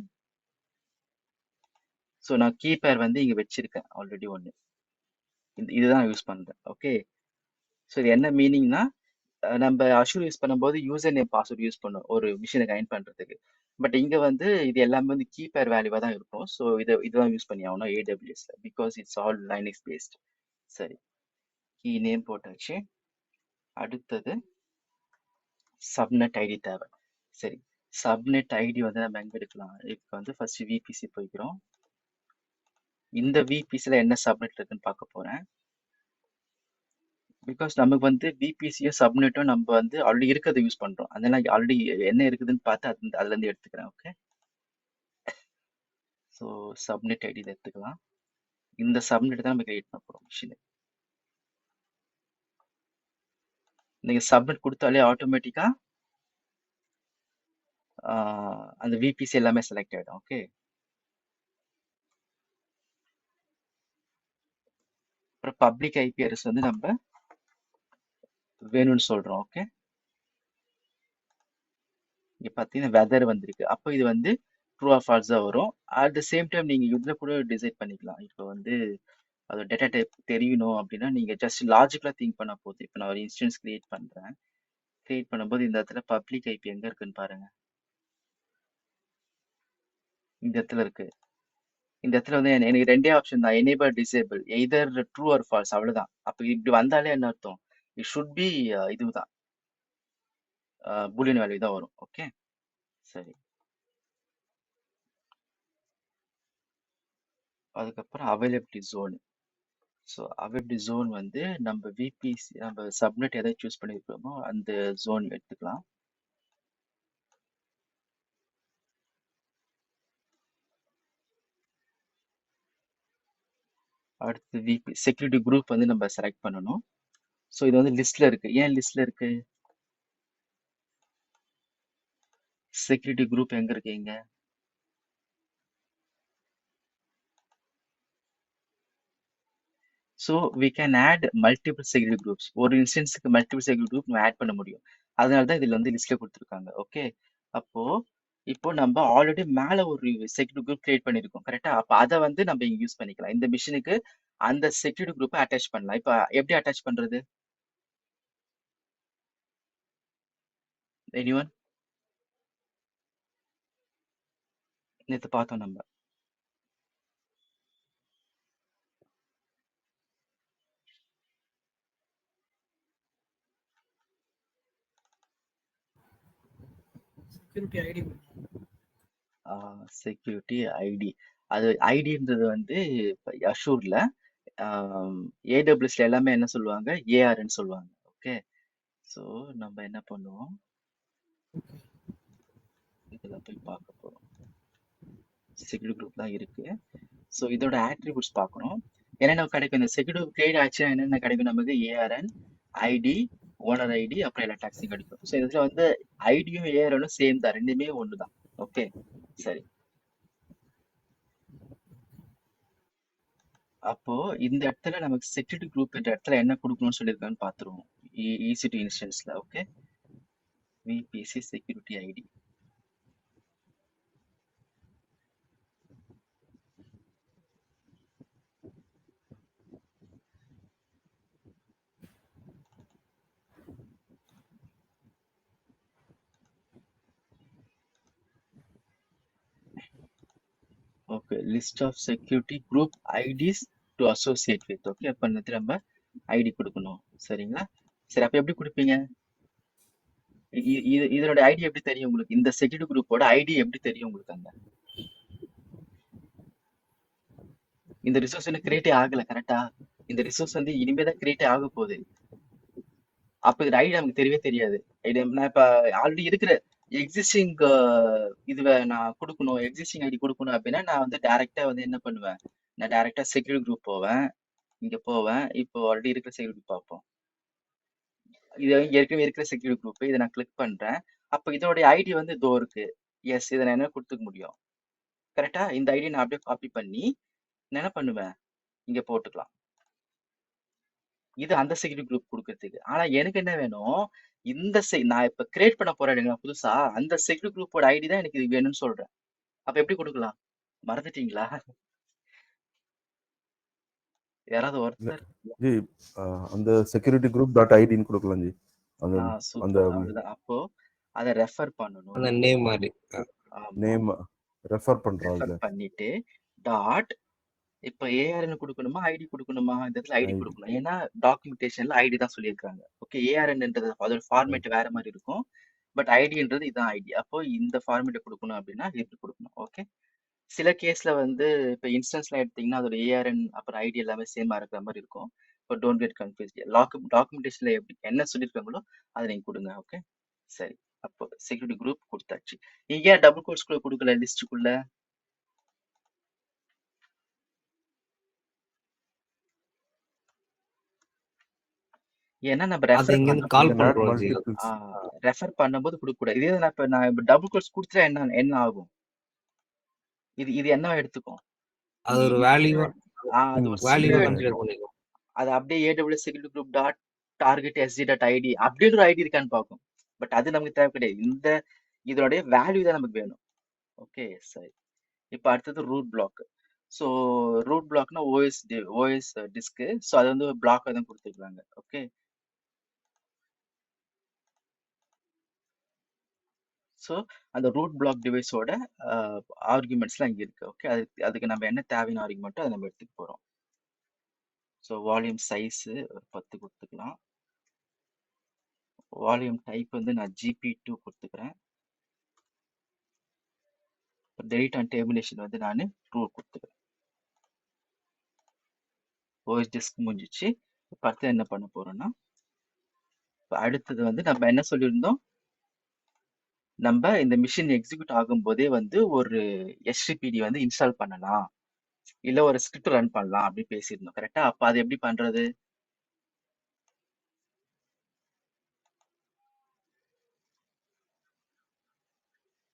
ஸோ நான் கீ பேர் வந்து இங்க வச்சிருக்கேன் ஆல்ரெடி ஒன்று, இதுதான் யூஸ் பண்றேன். ஓகே, ஸோ இது என்ன மீனிங்னா, நம்ம அஷூர் யூஸ் பண்ணும்போது யூசர் நேம் பாஸ்வேர்ட் யூஸ் பண்ணும் ஒரு மிஷினை கைன் பண்றதுக்கு. பட் இங்க வந்து இது எல்லாமே வந்து கீ பேர் வேல்யூவா தான் இருக்கும். ஸோ இதுதான் யூஸ் பண்ணி ஆகணும் AWSல, because it's all Linux based. சரி, கீ நேம் போட்டாச்சு. அடுத்தது சப்நெட் ஐடி தேவை. சரி, சப்நெட் ஐடி வந்து நம்ம எங்க எடுக்கலாம், இப்போ வந்து ஃபர்ஸ்ட் VPC போய்க்கிறோம். இந்த VPCல என்ன சப்நெட் இருக்குன்னு பார்க்க போறேன். பிகாஸ் நமக்கு வந்து VPCயும் சப்நெட்டும் நம்ம வந்து ஆல்ரெடி இருக்கிறத யூஸ் பண்றோம், அதனால ஆல்ரெடி என்ன இருக்குதுன்னு பார்த்து அதுல இருந்து எடுத்துக்கிறேன். ஓகே, ஸோ சப்நெட் ஐடி எடுத்துக்கலாம். இந்த சப்நெட் தான் நம்ம கிரியேட் பண்ண போறோம் மிஷின். நீங்க சப்நெட் கொடுத்தாலே ஆட்டோமேட்டிக்கா அந்த VPC எல்லாமே செலக்ட் ஆயிடும். ஓகே, அப்புறம் பப்ளிக் IP அட்ரஸ் வந்து நம்ம வேணும்னு சொல்றோம். ஓகே, இங்க பார்த்தீங்கன்னா வெதர் வந்திருக்கு, அப்போ இது வந்து ட்ரூ ஆர் ஃபால்ஸா வரும். அட் த சேம் டைம் நீங்க இதுல கூட டிசைட் பண்ணிக்கலாம். இப்போ வந்து அதோட டேட்டா டைப் தெரியணும் அப்படின்னா நீங்க ஜஸ்ட் லாஜிக்கலா திங்க் பண்ண போகுது. இப்போ நான் ஒரு இன்ஸ்டன்ஸ் கிரியேட் பண்றேன். கிரியேட் பண்ணும்போது இந்த இடத்துல பப்ளிக் IP எங்க இருக்குன்னு பாருங்க, இந்த இடத்துல இருக்கு. இந்த இடத்துல வந்து எனக்கு ரெண்டே ஆப்ஷன் தான், enable disable, either true or false, அவ்வளவுதான். அப்போ இப்படி வந்தாலே என்ன அர்த்தம், இட் ஷுட் பி இதுதான் பூலியன் வேல்யூ தான் வரும். ஓகே, சரி, அதுக்கப்புறம் availability zone. So availability zone வந்து நம்ம VPC நம்ம சப்நெட் எதை சூஸ் பண்ணியிருக்கிறோமோ அந்த ஜோன் எடுத்துக்கலாம். அடுத்து செக்யூரிட்டி குரூப் வந்து நம்ம செலக்ட் பண்ணணும். ஸோ இது வந்து லிஸ்ட்ல இருக்கு. ஏன் லிஸ்ட்ல இருக்கு, செக்யூரிட்டி குரூப் எங்க இருக்கு இங்க, so we can add multiple security groups. ஒரு இன்ஸ்டன்ஸுக்கு மல்டிபிள் செக்யூரிட்டி குரூப் நம்ம ஆட் பண்ண முடியும், அதனால தான் இதில் வந்து லிஸ்ட்ல கொடுத்துருக்காங்க. ஓகே, அப்போ இப்போ நம்ம ஆல்ரெடி மேலே ஒரு செக்யூரிட்டி குரூப் கிரியேட் பண்ணியிருக்கோம் கரெக்டா, அப்போ அதை வந்து நம்ம இங்கே யூஸ் பண்ணிக்கலாம். இந்த மிஷினுக்கு அந்த செக்யூரிட்டி குரூப்பை அட்டாச் பண்ணலாம். இப்போ எப்படி அட்டாச் பண்றது, எனிவன்? நேத்து பார்த்தோம் நம்ம. Security ID security ID. அது ஐடின்றது வந்து அஷூர்ல ஏடபிள்யூஸ்ல எல்லாமே என்ன சொல்லுவாங்க, ஏஆர்ன்னு சொல்லுவாங்க. ஓகே, ஸோ நம்ம என்ன பண்ணுவோம், இதில் போய் பார்க்க போறோம். செக்யூரிட்டி குரூப் தான் இருக்கு. ஸோ இதோட ஆட்ரிபியூட்ஸ் பார்க்கணும். என்னென்ன கிடைக்கும் இந்த செக்யூரிட்டி கிரியேட் ஆச்சுன்னா என்னென்ன கிடைக்கும் நமக்கு, ஏஆர்என் ஐடி, ஓனர் ஐடி, அப்புறம் எல்லா டாக்ஸியும் கிடைக்கும். ஸோ இதில் வந்து ஐடியும் ஏஆர்எனும் சேம் தான், ரெண்டுமே ஒன்று தான். ஓகே, சரி. அப்போ இந்த இடத்துல நமக்கு செக்யூரிட்டி குரூப் என்ற இடத்துல என்ன கொடுக்கணும்னு சொல்லியிருக்கான்னு பார்த்துருவோம். EC2 இன்ஸ்டன்ஸ்ல. Okay, VPC security ID. Okay, list of security group IDs to associate with. Okay, அப்போ நம்ம ஐடி கொடுக்கணும். சரிங்களா? சரி, அப்போ எப்படி கொடுப்பீங்க? இதனோட ஐடி எப்படி தெரியும் உங்களுக்கு? இந்த செக்யூரிட்டி குரூப்போட ஐடி எப்படி தெரியும் உங்களுக்கு? அந்த இந்த ரிசோர்ஸ் இன்னும் கிரியேட்டே ஆகல, கரெக்டா? இந்த ரிசோர்ஸ் வந்து இனிமே தான் கிரியேட்டே ஆக போகுது. அப்போ இது ஐடி நமக்கு தெரியவே தெரியாது. ஐடி நான் இப்போ ஆல்ரெடி இருக்கிற எக்ஸிஸ்டிங் இதுவை நான் கொடுக்கணும், எக்ஸிஸ்டிங் ஐடி கொடுக்கணும் அப்படின்னா நான் வந்து டைரக்டா வந்து என்ன பண்ணுவேன், நான் டைரக்டா செக்யூரிட்டி குரூப் போவேன், இங்க போவேன். இப்போ ஆல்ரெடி இருக்கிற செக்யூரிட்டி பார்ப்போம். இது ஏற்கனவே இருக்கிற செக்யூரிட்டி குரூப், இதை நான் கிளிக் பண்றேன். அப்போ இதோடைய ஐடி வந்து இதோ இருக்கு. எஸ், இதை நான் என்ன கொடுத்துக்க முடியும், கரெக்டா? இந்த ஐடி நான் அப்படியே காப்பி பண்ணி நான் என்ன பண்ணுவேன், இங்க போட்டுக்கலாம். இது அந்த செக்யூரிட்டி குரூப் கொடுக்கறதுக்கு. ஆனா எனக்கு என்ன வேணும், இந்த நான் இப்ப கிரியேட் பண்ண போறேன் இல்லைங்களா புதுசா, அந்த செக்யூரிட்டி குரூப்போட ஐடி தான் எனக்கு இது வேணும்னு சொல்றேன். அப்ப எப்படி கொடுக்கலாம், மறந்துட்டீங்களா? யாராவது ஒருத்தர்? ஜி அந்த செக்யூரிட்டி குரூப் டாட் ஐடின்னு கொடுக்கலாம் ஜி. அந்த அந்த அவ்வளவுதான். அப்போ அதை ரெஃபர் பண்ணணும், அந்த நேம் மாதிரி நேம் ரெஃபர் பண்றோம். ரெஃபர் பண்ணிட்டு டாட், இப்ப ஏஆர்என் கொடுக்கணுமா ஐடி கொடுக்கணுமா? இந்த இடத்துல ஐடி கொடுக்கணும், ஏன்னா டாக்குமெண்டேஷன்ல ஐடி தான் சொல்லியிருக்காங்க. ஓகே, ஏஆர்என்ன்றது அதோட ஃபார்மேட் வேற மாதிரி இருக்கும், பட் ஐடின்றது இதான் ஐடி. அப்போ இந்த ஃபார்மேட்டை கொடுக்கணும் அப்படின்னா எப்படி கொடுக்கணும். ஓகே, சில கேஸ்ல வந்து இப்போ இன்ஸ்டன்ஸ்லாம் எடுத்தீங்கன்னா அதோட ஏஆர்என் அப்புறம் ஐடி எல்லாமே சேமா இருக்கிற மாதிரி இருக்கும். இப்போ டோன்ட் கெட் கன்ஃபியூஸ். டாக்குமெண்டேஷன்ல எப்படி என்ன சொல்லியிருக்காங்களோ அதை நீங்க கொடுங்க. ஓகே, சரி. அப்போ செக்யூரிட்டி குரூப் கொடுத்தாச்சு. இங்க டபுள் கோட்ஸ்குள்ள கொடுக்கல, லிஸ்டுக்குள்ள. ஏன்னா நம்ம ரெஃபர் பண்ணும்போது கொடுக்க கூடாது. இதே நான் டபுள் கோட்ஸ் கொடுத்தா என்ன ஆகும், இது என்ன எடுத்துக்கும், அது ஒரு வேல்யூ கன்சிடர் பண்ணிக்கும். அது அப்படியே AWS security group dot target SG dot ID அப்படின்ற ஐடி இருக்கான்னு பார்க்கும். பட் அது நமக்கு தேவை கிடையாது, இதனுடைய வேல்யூ தான் நமக்கு வேணும். ஓகே, சரி. இப்போ அடுத்தது ரூட் பிளாக். ஸோ ரூட் பிளாக்னா ஓஎஸ் டிஸ்க்கு. ஸோ அது வந்து பிளாக் தான் கொடுத்துருக்காங்க. ஓகே, ஸோ அந்த ரூட் பிளாக் டிவைஸோட ஆர்குமெண்ட்ஸ்லாம் இங்கே இருக்கு. ஓகே, அதுக்கு நம்ம என்ன தேவையான ஆர்குமெண்ட்டோ அதை நம்ம எடுத்துக்க போகிறோம். ஸோ வால்யூம் சைஸு ஒரு 10 கொடுத்துக்கலாம். வால்யூம் டைப் வந்து நான் GP2 கொடுத்துக்கிறேன். டெலிட் அண்ட் டெர்மினேஷன் வந்து நான் ட்ரூ கொடுத்துக்கிறேன். ஓஎஸ் டிஸ்க் முடிஞ்சிச்சு. இப்போ அடுத்து என்ன பண்ண போறோம்னா, இப்போ அடுத்தது வந்து நம்ம என்ன சொல்லியிருந்தோம், நம்ம இந்த மிஷின் எக்ஸிக்யூட் ஆகும் போதே வந்து ஒரு HTTPD வந்து இன்ஸ்டால் பண்ணலாம், இல்ல ஒரு ஸ்கிரிப்ட் ரன் பண்ணலாம் அப்படி பேசியிருந்தோம், கரெக்டா? அப்ப அது எப்படி பண்றது?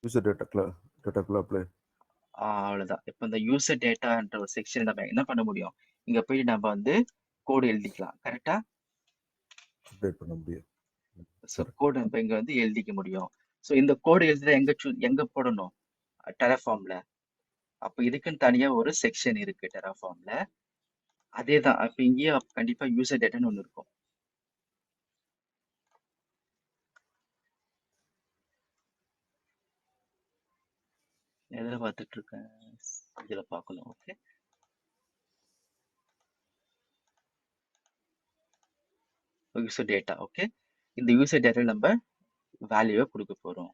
யூசர் டேட்டாக்குள்ள அப்ளை. அவ்வளவுதான். இப்போ இந்த யூசர் டேட்டான்ற ஒரு செக்ஷன் நம்ம என்ன பண்ண முடியும், இங்க போய் நம்ம வந்து கோடு எழுதிக்கலாம், கரெக்டா? அப்டேட் பண்ண முடியும். ஸோ கோடு நம்ம இங்க வந்து எழுதிக்க முடியும். ஸோ இந்த கோடு எழுதுற எங்க போடணும், டெராஃபார்ம்ல. அப்போ இதுக்குன்னு தனியா ஒரு செக்ஷன் இருக்கு டெராஃபார்ம்ல. அதே தான் அப்போ இங்கேயும் கண்டிப்பா யூசர் டேட்டான்னு ஒன்று இருக்கும். எதில் பார்த்துட்டு இருக்கேன், இதில் பார்க்கணும். Okay, user data. ஓகே, இந்த யூசர் டேட்டா நம்ம வேல்யூவை கொடுக்க போகிறோம்.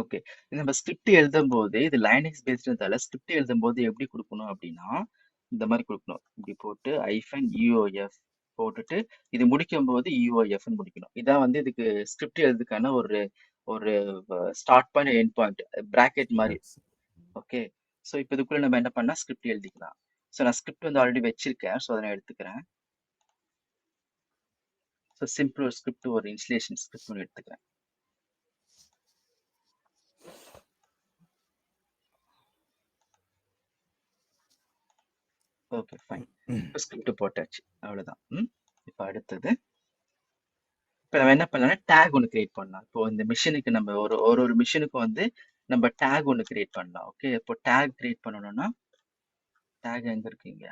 ஓகே, நம்ம ஸ்கிரிப்ட் எழுதும் போது இது லைனக்ஸ் பேஸ்டுன்றதால ஸ்கிரிப்ட் எழுதும் போது எப்படி கொடுக்கணும் அப்படின்னா இந்த மாதிரி கொடுக்கணும். இப்படி போட்டு -uof போட்டுட்டு இது முடிக்கும் போது uof முடிக்கணும். இதான் வந்து இதுக்கு ஸ்கிரிப்ட் எழுதுக்கான ஒரு ஒரு start point end point bracket மாதிரி. ஓகே, ஸோ இப்போ இதுக்குள்ள நம்ம என்ன பண்ணா ஸ்கிரிப்ட் எழுதிக்கலாம். ஸோ நான் ஸ்கிரிப்ட் வந்து ஆல்ரெடி வச்சிருக்கேன், ஸோ அதை நான் எடுத்துக்கிறேன். ஸோ சிம்பிள் ஒரு ஸ்கிரிப்ட், ஒரு இன்ஸ்டலேஷன் ஸ்கிரிப்ட் ஒன்று எடுத்துக்கிறேன். Okay, fine. இப்போ ஸ்கிரிப்ட் போட்டாச்சு, அவ்வளோதான். இப்போ அடுத்தது இப்போ நம்ம என்ன பண்ணலாம், டேக் ஒன்று கிரியேட் பண்ணலாம். இப்போ இந்த மிஷினுக்கு நம்ம ஒரு மிஷினுக்கு வந்து நம்ம டேக் ஒன்று கிரியேட் பண்ணலாம். ஓகே, இப்போ டேக் கிரியேட் பண்ணணும்னா டேக் எங்க இருக்கீங்க?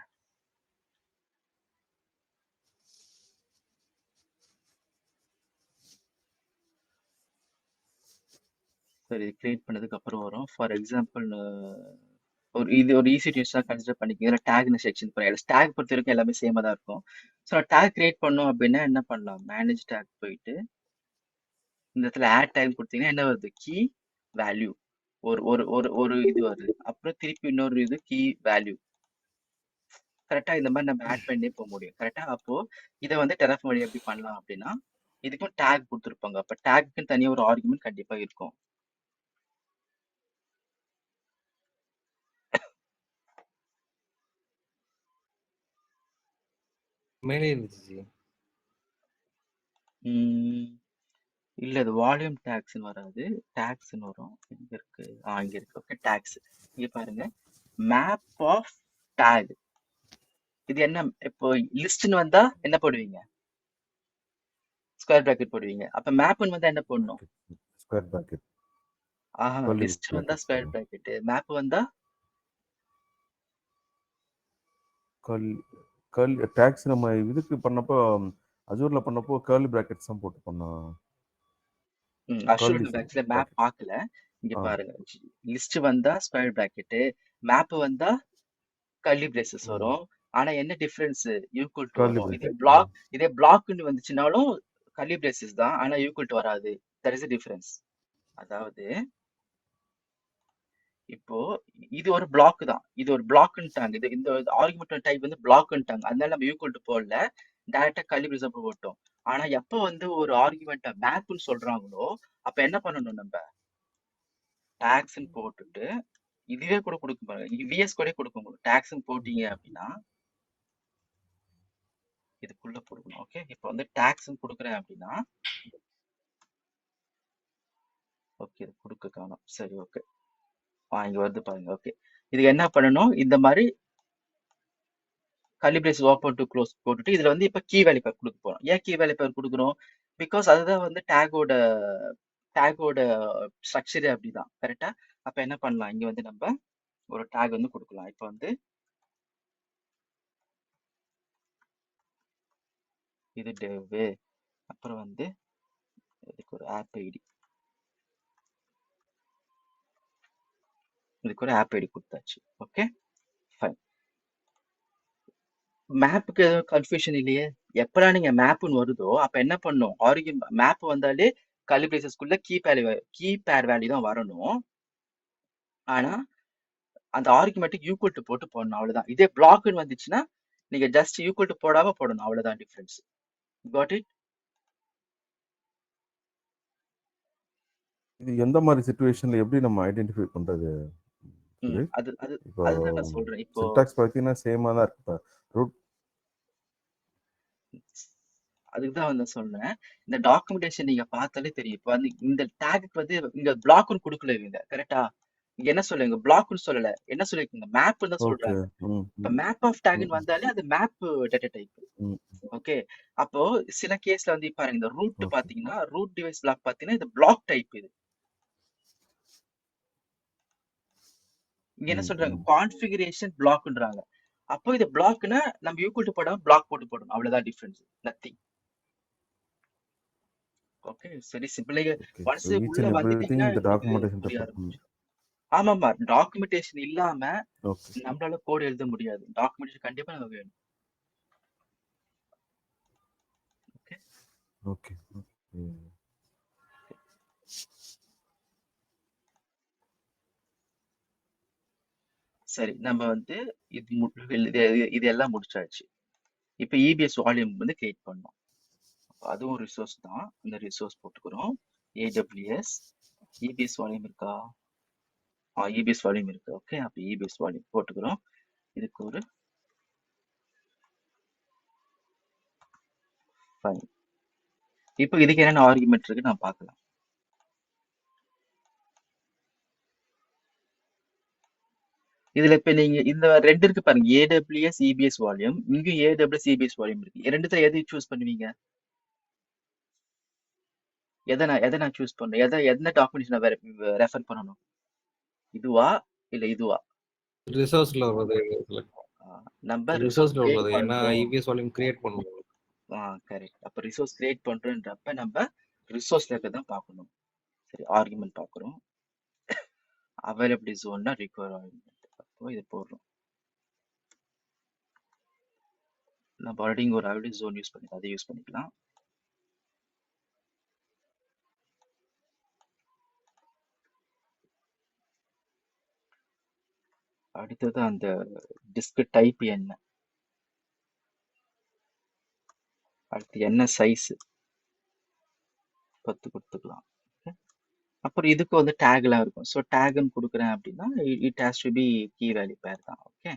சரி, இது கிரியேட் பண்ணதுக்கு அப்புறம் வரும். ஃபார் எக்ஸாம்பிள் இது ஒரு ஈஸி யூஸாக கன்சிடர் பண்ணிக்க. இதில் டேக்னு செக்ஷன் பண்ணி டேக் பொறுத்த வரைக்கும் எல்லாமே சேமாக தான் இருக்கும். ஸோ நான் டேக் கிரியேட் பண்ணோம் அப்படின்னா என்ன பண்ணலாம், மேனேஜ் டேக் போயிட்டு இந்த இடத்துல ஆட் டேக் கொடுத்தீங்கன்னா என்ன வருது, கீ வேல்யூ ஒரு ஒரு ஒரு ஒரு இது வருது. அப்புறம் திருப்பி இன்னொரு இது கீ வேல்யூ. கரெக்டாக இந்த மாதிரி நம்ம ஆட் பண்ணி போக முடியும். கரெக்டாக அப்போ இதை வந்து டெராஃபார்ம் வழி எப்படி பண்ணலாம் அப்படின்னா இதுக்கும் டேக் கொடுத்துருப்பாங்க. அப்போ டேக்குன்னு தனியாக ஒரு ஆர்குமெண்ட் கண்டிப்பாக இருக்கும். மேலே இருந்துச்சு. இல்லை, இது வால்யூம் டேக்ஸ்ன்னு வராது, டேக்ஸ்ன்னு வரும். எங்க இருக்கு, இங்க இருக்கு. Okay, tags. இங்க பாருங்க, மேப் ஆஃப் டேக். இது என்ன, இப்போ லிஸ்ட்னு வந்தா என்ன போடுவீங்க, ஸ்கொயர் பிராக்கெட் போடுவீங்க. அப்ப மேப்னு வந்தா என்ன போடணும், ஸ்கொயர் பிராக்கெட். லிஸ்ட் வந்தா ஸ்கொயர் பிராக்கெட், மேப் வந்தா டேக்ஸ். நம்ம இதுக்கு பண்ணப்போ அஜூர்ல பண்ணப்போ கர்லி பிராக்கெட்ஸ் தான் போட்டு பண்ணோம். ஆக்சுவலி மேப் பார்க்கல. இங்க பாருங்க, லிஸ்ட் வந்தா ஸ்கொயர் பிராக்கெட், மேப் வந்தா கர்லி பிரேசஸ் வரும். ஆனா என்ன டிஃபரன்ஸ், ஈக்குவல் டு வரும். இதே பிளாக்னு வந்துச்சுனாலும் கர்லி பிரேசஸ் தான், ஆனா ஈக்குவல் டு வராது. That is difference. அதாவது இப்போ இது ஒரு பிளாக் தான், இது ஒரு பிளாக்ன்ட்டாங்க. இது இந்த ஆர்குமெண்ட் டைப் வந்து பிளாக்ன்ட்டாங்க. அதனால நம்ம ஈக்குவல் டு போடல, டைரக்டா கர்லி பிரேஸ் போட்டோம். ஆனா எப்ப வந்து ஒரு ஆர்குமெண்ட்டை மேப்னு சொல்றாங்களோ அப்ப என்ன பண்ணணும், நம்ம டாக்ஸ்ன்னு போட்டுட்டு இதுவே கூட கொடுக்க பாருங்க, விஎஸ் கூட கொடுக்க முடியும். டாக்ஸ்ன்னு போட்டீங்க அப்படின்னா இதுக்குள்ள கொடுக்கணும். ஓகே, இப்போ வந்து டாக்ஸ்ன்னு கொடுக்குறேன் அப்படின்னா ஓகே, இது கொடுக்க காணும். சரி, ஓகே, இங்க வருது பாருங்க. ஓகே, இதுக்கு என்ன பண்ணணும், இந்த மாதிரி curly brace open to close போட்டுட்டு இதுல வந்து இப்ப கீ வேல்யூ பேர் கொடுக்க போறோம். ஏன் கீ வேல்யூ பேர் கொடுக்குறோம், பிகாஸ் அதுதான் வந்து டேகோட ஸ்ட்ரக்சரே அப்படிதான். கரெக்டா? அப்ப என்ன பண்ணலாம், இங்க வந்து நம்ம ஒரு டேக் வந்து கொடுக்கலாம். இப்ப வந்து இது டெவ், அப்புறம் வந்து இதுக்கு ஒரு ஆப் ஐடி, இதுக்கு ஒரு ஆப் ஐடி கொடுத்தாச்சு. Okay, fine. மேப்புக்கு எதுவும் கன்ஃபியூஷன் இல்லையே. எப்பெல்லாம் நீங்க மேப்னு வருதோ அப்ப என்ன பண்ணும், மேப் வந்தாலே கர்லி பிரேசஸ்க்குள்ள கீ பேர் வேல்யூ தான் வரணும். ஆனா அந்த ஆர்குமெண்ட்டுக்கு ஈக்குவல் டு போட்டு போடணும், அவ்வளவுதான். இதே பிளாக்னு வந்துச்சுன்னா நீங்க ஜஸ்ட் ஈக்குவல் டு போடாம போடணும், அவ்வளவுதான் டிஃபரன்ஸ். Got it? இது எந்த மாதிரி சிச்சுவேஷன்ல எப்படி நம்ம ஐடென்டிஃபை பண்றது? அதுதான் நான் சொல்றேன். இப்போ சின்டாக்ஸ் பார்த்தீங்கன்னா சேமா தான் இருக்கு. ரூட் அதுக்குதான் வந்து சொல்றேன், இந்த டாக்குமெண்டேஷன் நீங்க பார்த்தாலே தெரியும். இப்போ வந்து இந்த டேக்கு வந்து இங்க பிளாக்னு கொடுக்கல இவங்க. கரெக்டா? இங்க என்ன சொல்லுங்க, பிளாக்னு சொல்லல, என்ன சொல்லிருக்கீங்க, மேப் தான் சொல்றாங்க. இப்ப மேப் ஆஃப் டேக்னு வந்தாலே அது மேப் டேட்டா டைப். ஓகே, அப்போ சில கேஸ்ல வந்து பாருங்க, இந்த ரூட் பாத்தீங்கன்னா ரூட் டிவைஸ் பிளாக் பாத்தீங்கன்னா இது பிளாக் டைப். இது இங்க என்ன சொல்றாங்க, கான்ஃபிகரேஷன் பிளாக்ன்றாங்க. அப்போ இது பிளாக்னா நம்ம ஈக்குவல் டு போடாம பிளாக் போட்டு போடணும், அவ்வளவுதான் டிஃபரன்ஸ், நத்திங். ஓகே சரி simple. Okay. Once so each உள்ள அண்ட் எவ்ரிதிங் வந்துட்டீங்கன்னா இந்த உங்களுக்கு டாக்குமெண்டேஷன் புரிய ரெஃபர் பண்ணணும். ஆரம்பிச்சிடும். ஆமாமா, டாக்குமெண்டேஷன் இல்லாம ஓகே. நம்மளால கோட் எழுத முடியாது. டாக்குமெண்டேஷன் கண்டிப்பா நமக்கு வேணும். Okay okay. ஓகே. சரி, நம்ம வந்து இது எல்லாம் முடிச்சாச்சு. இப்போ இபிஎஸ் வால்யூம் வந்து கிரியேட் பண்ணோம். அதுவும் ரிசோர்ஸ் தான். அந்த ரிசோர்ஸ் போட்டுக்கிறோம். ஏடபிள்யூஎஸ் இபிஎஸ் வால்யூம் இருக்கா? இபிஎஸ் வால்யூம் இருக்கு. ஓகே, அப்போ இபிஎஸ் வால்யூம் போட்டுக்கிறோம். இதுக்கு ஒரு ஃபைல். இப்போ இதுக்கு என்னென்ன ஆர்குமெண்ட் இருக்கு நான் பார்க்கலாம். இதுல இப்ப நீங்க இந்த ரெண்டு இருக்கு பாருங்க, ஏடபிள்யூஎஸ் இபிஎஸ் வால்யூம். இங்கேயும் ஏடபிள்யூஎஸ் இபிஎஸ் வால்யூம் இருக்கு. ரெண்டுத்துல எது சூஸ் பண்ணுவீங்க? எதை நான் சூஸ் பண்ணணும்? எந்த டாக்குமெண்ட் நான் ரெஃபர் பண்ணணும்? இதுவா இல்ல இதுவா? ரிசோர்ஸ்ல உள்ளது நம்ம ரிசோர்ஸ் ரிசோர்ஸ்ல கிரியேட் உள்ளது. ஏன்னா பண்றோம். இபிஎஸ் வால்யூம் கிரியேட் பண்ணுவோம். கரெக்ட். அப்ப ரிசோர்ஸ் கிரியேட் பண்றோன்றப்ப நம்ம ரிசோர்ஸ்ல இருக்கதான் பார்க்கணும். சரி, ஆர்குமெண்ட் பார்க்குறோம். அவைலபிலிட்டி ஜோன்னா ரிக்வயர் ஆர்குமெண்ட். அப்போ இதை போடுறோம். நம்ம ஆல்ரெடி இங்க ஒரு அவைலபிலிட்டி ஜோன் யூஸ் பண்ணிக்கலாம், அதை யூஸ் பண்ணிக்கலாம். அடுத்தது அந்த டிஸ்க் டைப் என்ன, அடுத்து என்ன சைஸ் 10 கொடுத்துக்கலாம். அப்புறம் இதுக்கு வந்து டேக்லாம் இருக்கும். ஸோ டேக்னு கொடுக்குறேன் அப்படின்னா it has to be key value pair தான். ஓகே,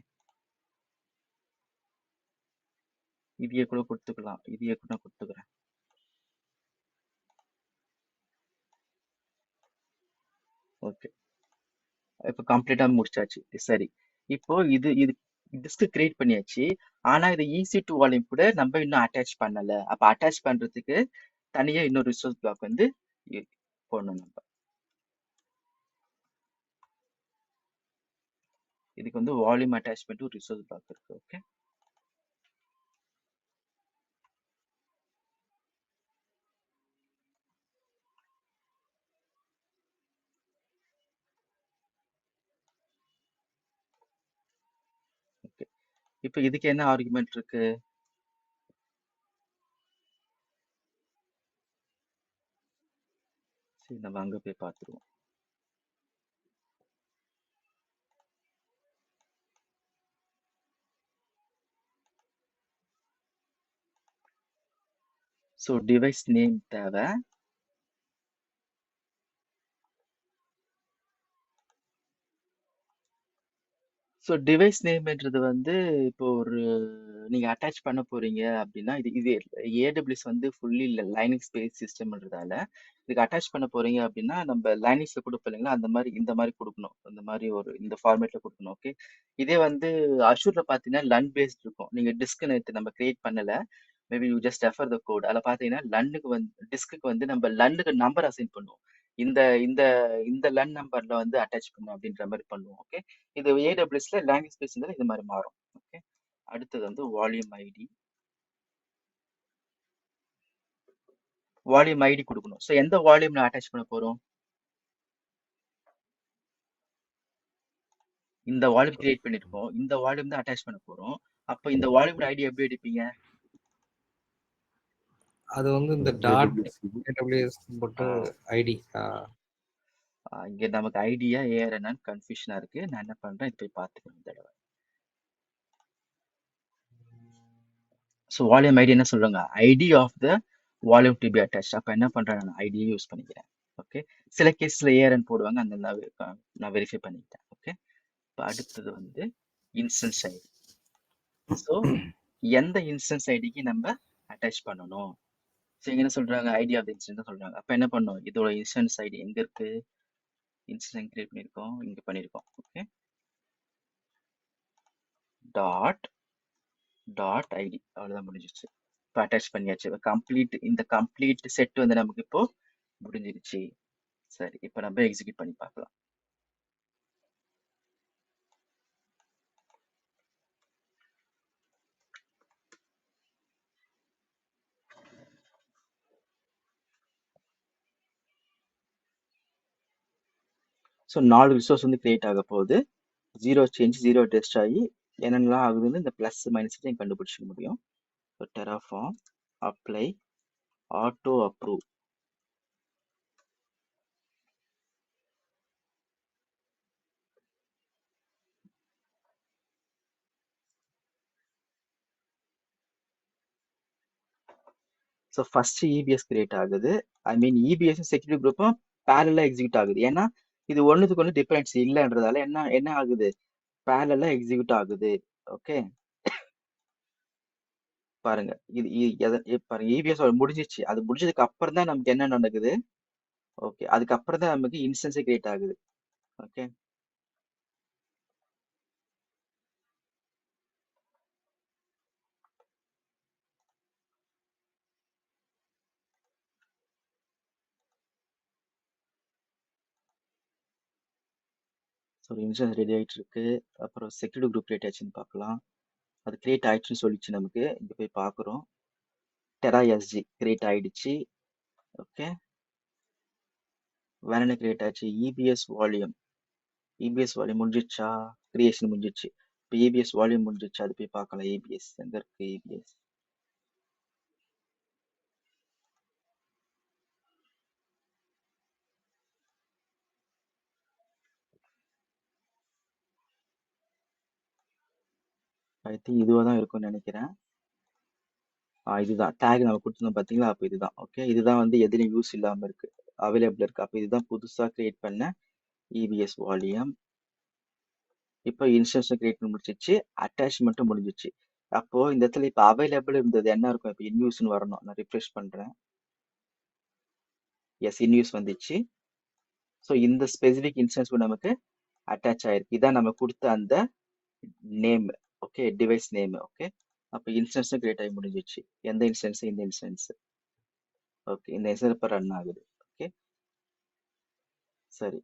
இதையே கூட கொடுத்துக்கலாம், இதையே கூட கொடுத்துக்கிறேன். ஓகே, இப்போ கம்ப்ளீட்டா முடிச்சாச்சு. சரி, இப்போ இது இது டிஸ்க் கிரியேட் பண்ணியாச்சு. ஆனா இது EC2 வால்யூம் கூட நம்ம இன்னும் அட்டாச் பண்ணல. அப்ப அட்டாச் பண்றதுக்கு தனியா இன்னொரு ரிசோர்ஸ் பிளாக் வந்து போடணும். நம்ம இதுக்கு வந்து வால்யூம் அட்டாச்மெண்ட் ஒரு ரிசோர்ஸ் பிளாக் இருக்கு. Okay, okay. இப்போ இதுக்கு என்ன ஆர்குமெண்ட் இருக்கு? சரி, நம்ம அங்க போய் பார்த்துருவோம். ஸோ டிவைஸ் நேம் தேவை. ஸோ டிவைஸ் நேம்ன்றது வந்து இப்போ ஒரு நீங்க அட்டாச் பண்ண போறீங்க அப்படின்னா, இது ஏடபிள்யூஎஸ் வந்து ஃபுல்லி லைனக்ஸ் பேஸ் சிஸ்டம்ன்றதால இதுக்கு அட்டாச் பண்ண போறீங்க அப்படின்னா நம்ம லைனக்ஸ்ல கொடுப்போம் இல்லைங்களா, இந்த மாதிரி கொடுக்கணும். இந்த மாதிரி இந்த ஃபார்மேட்ல கொடுக்கணும். ஓகே, இதே வந்து அஷூர்ல பார்த்தீங்கன்னா லன் பேஸ்ட் இருக்கும். நீங்க டிஸ்க் நேற்று நம்ம கிரியேட் பண்ணல, maybe you just refer the code. அதில் பார்த்தீங்கன்னா லன்னுக்கு வந்து டிஸ்க்கு வந்து நம்ம லன்னுக்கு நம்பர் அசைன் பண்ணுவோம். இந்த இந்த இந்த லன் நம்பர்ல வந்து அட்டாச் பண்ணும் அப்படின்ற மாதிரி பண்ணுவோம். ஓகே, இது ஏடபிள்யூஎஸ்ல லாங்குவேஜ் பேசுறது இது மாதிரி மாறும். ஓகே, அடுத்தது வந்து வால்யூம் ஐடி. வால்யூம் ஐடி கொடுக்கணும். ஸோ எந்த வால்யூம்ல அட்டாச் பண்ண போறோம்? இந்த வால்யூம் கிரியேட் பண்ணிருக்கோம், இந்த வால்யூம் தான் அட்டாச் பண்ண போறோம். அப்போ இந்த வால்யூம் ஐடி எப்படி எடுப்பீங்க? அது வந்து இந்த டாட் ஏடபிள்யூஎஸ் போட்டு ஐடி. இங்க நமக்கு ஐடியா ஏஆர்என்னு கன்ஃபியூஷனா இருக்கு. நான் என்ன பண்றேன், இது போய் பார்த்துக்கிறேன் இந்த தடவை. ஸோ வால்யூம் ஐடி என்ன சொல்றாங்க? ID of the volume to be attach. அப்போ என்ன பண்றேன், நான் ஐடியை யூஸ் பண்ணிக்கிறேன். ஓகே, சில கேஸ்ல ஏஆர்என் போடுவாங்க, அந்த நான் வெரிஃபை பண்ணிக்கிட்டேன். ஓகே, இப்போ அடுத்தது வந்து இன்ஸ்டன்ஸ் ஐடி. ஸோ எந்த இன்ஸ்டன்ஸ் ஐடிக்கு நம்ம அட்டாச் பண்ணணும்? ஸோ இங்க என்ன சொல்றாங்க, ஐடி ஆஃப் த இன்ஸ்டன்ஸ் சொல்றாங்க. அப்போ என்ன பண்ணணும், இதோட இன்ஸ்டன்ஸ் ஐடி எங்க இருக்கு? இன்ஸ்டன்ஸ் கிரியேட் பண்ணியிருக்கோம், இங்க பண்ணியிருக்கோம். Okay, dot ID. அவ்வளோதான், முடிஞ்சிச்சு. இப்போ அட்டாச் பண்ணியாச்சு. இந்த கம்ப்ளீட் செட் வந்து நமக்கு இப்போ முடிஞ்சிருச்சு. சரி, இப்போ நம்ம எக்ஸிக்யூட் பண்ணி பார்க்கலாம். ஸோ 4 ரிசோர்ஸ் வந்து கிரியேட் ஆக போகுது. 0 சேஞ்ச் 0 டெஸ்ட் ஆகி என்னென்னலாம் ஆகுதுன்னு இந்த ப்ளஸ் மைனஸ் நீங்கள் கண்டுபிடிச்சிக்க முடியும். So terraform apply auto approve. So first EPS create ஆகுது. ஐ மீன் இபிஎஸ் செக்யூரிட்டி குரூப்பும் பேரலா எக்ஸிக்யூட் ஆகுது. ஏன்னா இது ஒன்றுத்துக்கு ஒன்று டிஃபரன்ஸ் இல்லைன்றதால என்ன ஆகுது, பேரலா எக்ஸிக்யூட் ஆகுது. ஓகே பாருங்க, பாருங்க இபிஎஸ் முடிஞ்சிச்சு. அது முடிஞ்சதுக்கு அப்புறம் தான் நமக்கு என்ன நடக்குது. ஓகே அதுக்கப்புறம் தான் நமக்கு இன்ஸ்டன்ஸே கிரியேட் ஆகுது. ஓகே ஸோ இன்ஸ்டன்ஸ் ரெடி ஆகிட்டு இருக்கு. அப்புறம் செக்யூரிட்டி குரூப் கிரியேட் ஆச்சுன்னு பார்க்கலாம். அது கிரியேட் ஆயிடுச்சுன்னு சொல்லிச்சு நமக்கு. இங்கே போய் பார்க்குறோம். டெரா எஸ்ஜி கிரியேட் ஆயிடுச்சு. ஓகே வேற என்ன கிரியேட் ஆச்சு, இபிஎஸ் வால்யூம். இபிஎஸ் வால்யூம் முடிஞ்சிச்சா, கிரியேஷன் முடிஞ்சிச்சு. இப்போ இபிஎஸ் வால்யூம் முடிஞ்சிச்சு. அது போய் பார்க்கலாம். இபிஎஸ் எங்க இருக்கு, இபிஎஸ் ஐ திங்க் இதுவாக தான் இருக்கும்னு நினைக்கிறேன். இதுதான் டேக் நம்ம கொடுத்துருந்தோம் பார்த்தீங்களா. அப்போ இதுதான். ஓகே இதுதான் வந்து எதுலையும் யூஸ் இல்லாமல் இருக்கு, அவைலபிள் இருக்கு. அப்போ இதுதான் புதுசாக கிரியேட் பண்ண இபிஎஸ் வால்யூம். இப்போ இன்ஸ்டன்ஸ் கிரியேட் பண்ணி முடிச்சிச்சு, அட்டாச்மெண்ட்டும் முடிஞ்சிச்சு. அப்போ இந்த இடத்துல இப்போ அவைலபிள் இருந்தது என்ன இருக்கும், இப்போ இன்யூஸ்னு வரணும். நான் ரிஃப்ரெஷ் பண்றேன். எஸ் இன்யூஸ் வந்துச்சு. ஸோ இந்த ஸ்பெசிஃபிக் இன்ஸ்டன்ஸ் நமக்கு அட்டாச் ஆயிருக்கு. இதான் நம்ம கொடுத்த அந்த name. Okay device name. Okay அப்போ இன்ஸ்டன்ஸும் கிரியேட் ஆகி முடிஞ்சிச்சு. எந்த இன்ஸ்டன்ஸ், இந்த இன்ஸ்டன்ஸ். ஓகே இந்த இன்ஸ்டன்ஸ் இப்போ ரன் ஆகுது. ஓகே சரி,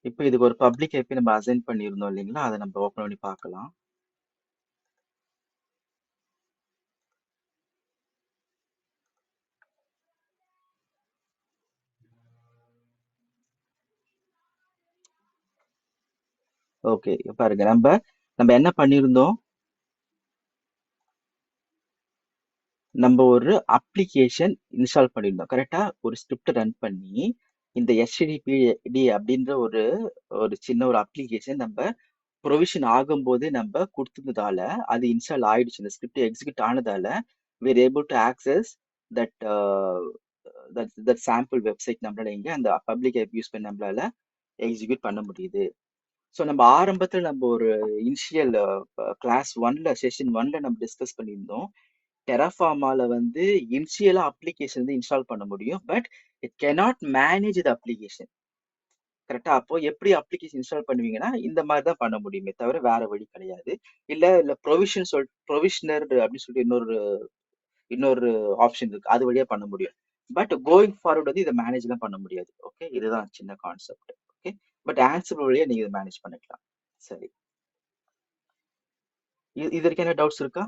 இப்போ இதுக்கு ஒரு பப்ளிக் ஐபி நம்ம அசைன் பண்ணியிருந்தோம் இல்லைங்களா, அதை நம்ம ஓப்பன் பண்ணி பார்க்கலாம். ஓகே பாருங்க, நம்ம என்ன பண்ணியிருந்தோம், நம்ம ஒரு அப்ளிகேஷன் இன்ஸ்டால் பண்ணியிருந்தோம். கரெக்டா ஒரு ஸ்கிரிப்ட் ரன் பண்ணி இந்த HTTPD அப்படின்ற ஒரு சின்ன ஒரு அப்ளிகேஷன் நம்ம ப்ரொவிஷன் ஆகும்போது நம்ம கொடுத்ததால அது இன்ஸ்டால் ஆயிடுச்சு. இந்த ஸ்கிரிப்ட் எக்ஸிக்யூட் ஆனதால we are able to access that that sample website. நம்மளால இங்க அந்த பப்ளிக் ஐபி யூஸ் பண்ணி நம்மளால எக்ஸிக்யூட் பண்ண முடியுது. ஸோ நம்ம ஆரம்பத்தில் நம்ம ஒரு இனிஷியல் கிளாஸ் 1ல செஷன் 1ல நம்ம டிஸ்கஸ் பண்ணியிருந்தோம். டெராஃபார்மால வந்து இனிஷியலா அப்ளிகேஷன் வந்து இன்ஸ்டால் பண்ண முடியும், but it cannot manage the application. கரெக்டா அப்போ எப்படி அப்ளிகேஷன் இன்ஸ்டால் பண்ணுவீங்கன்னா இந்த மாதிரி தான் பண்ண முடியுமே தவிர வேற வழி கிடையாது. இல்ல ப்ரொவிஷனர் அப்படின்னு சொல்லிட்டு இன்னொரு ஆப்ஷன் இருக்கு, அது வழியா பண்ண முடியும். பட் கோயிங் ஃபார்வர்ட் வந்து இதை மேனேஜ்லாம் பண்ண முடியாது. ஓகே இதுதான் சின்ன கான்செப்ட். ஓகே பட் ஆன்சர் வழியா நீங்க இதை மேனேஜ் பண்ணிக்கலாம். சரி, இது வரைக்கும் என்ன டவுட்ஸ் இருக்கா?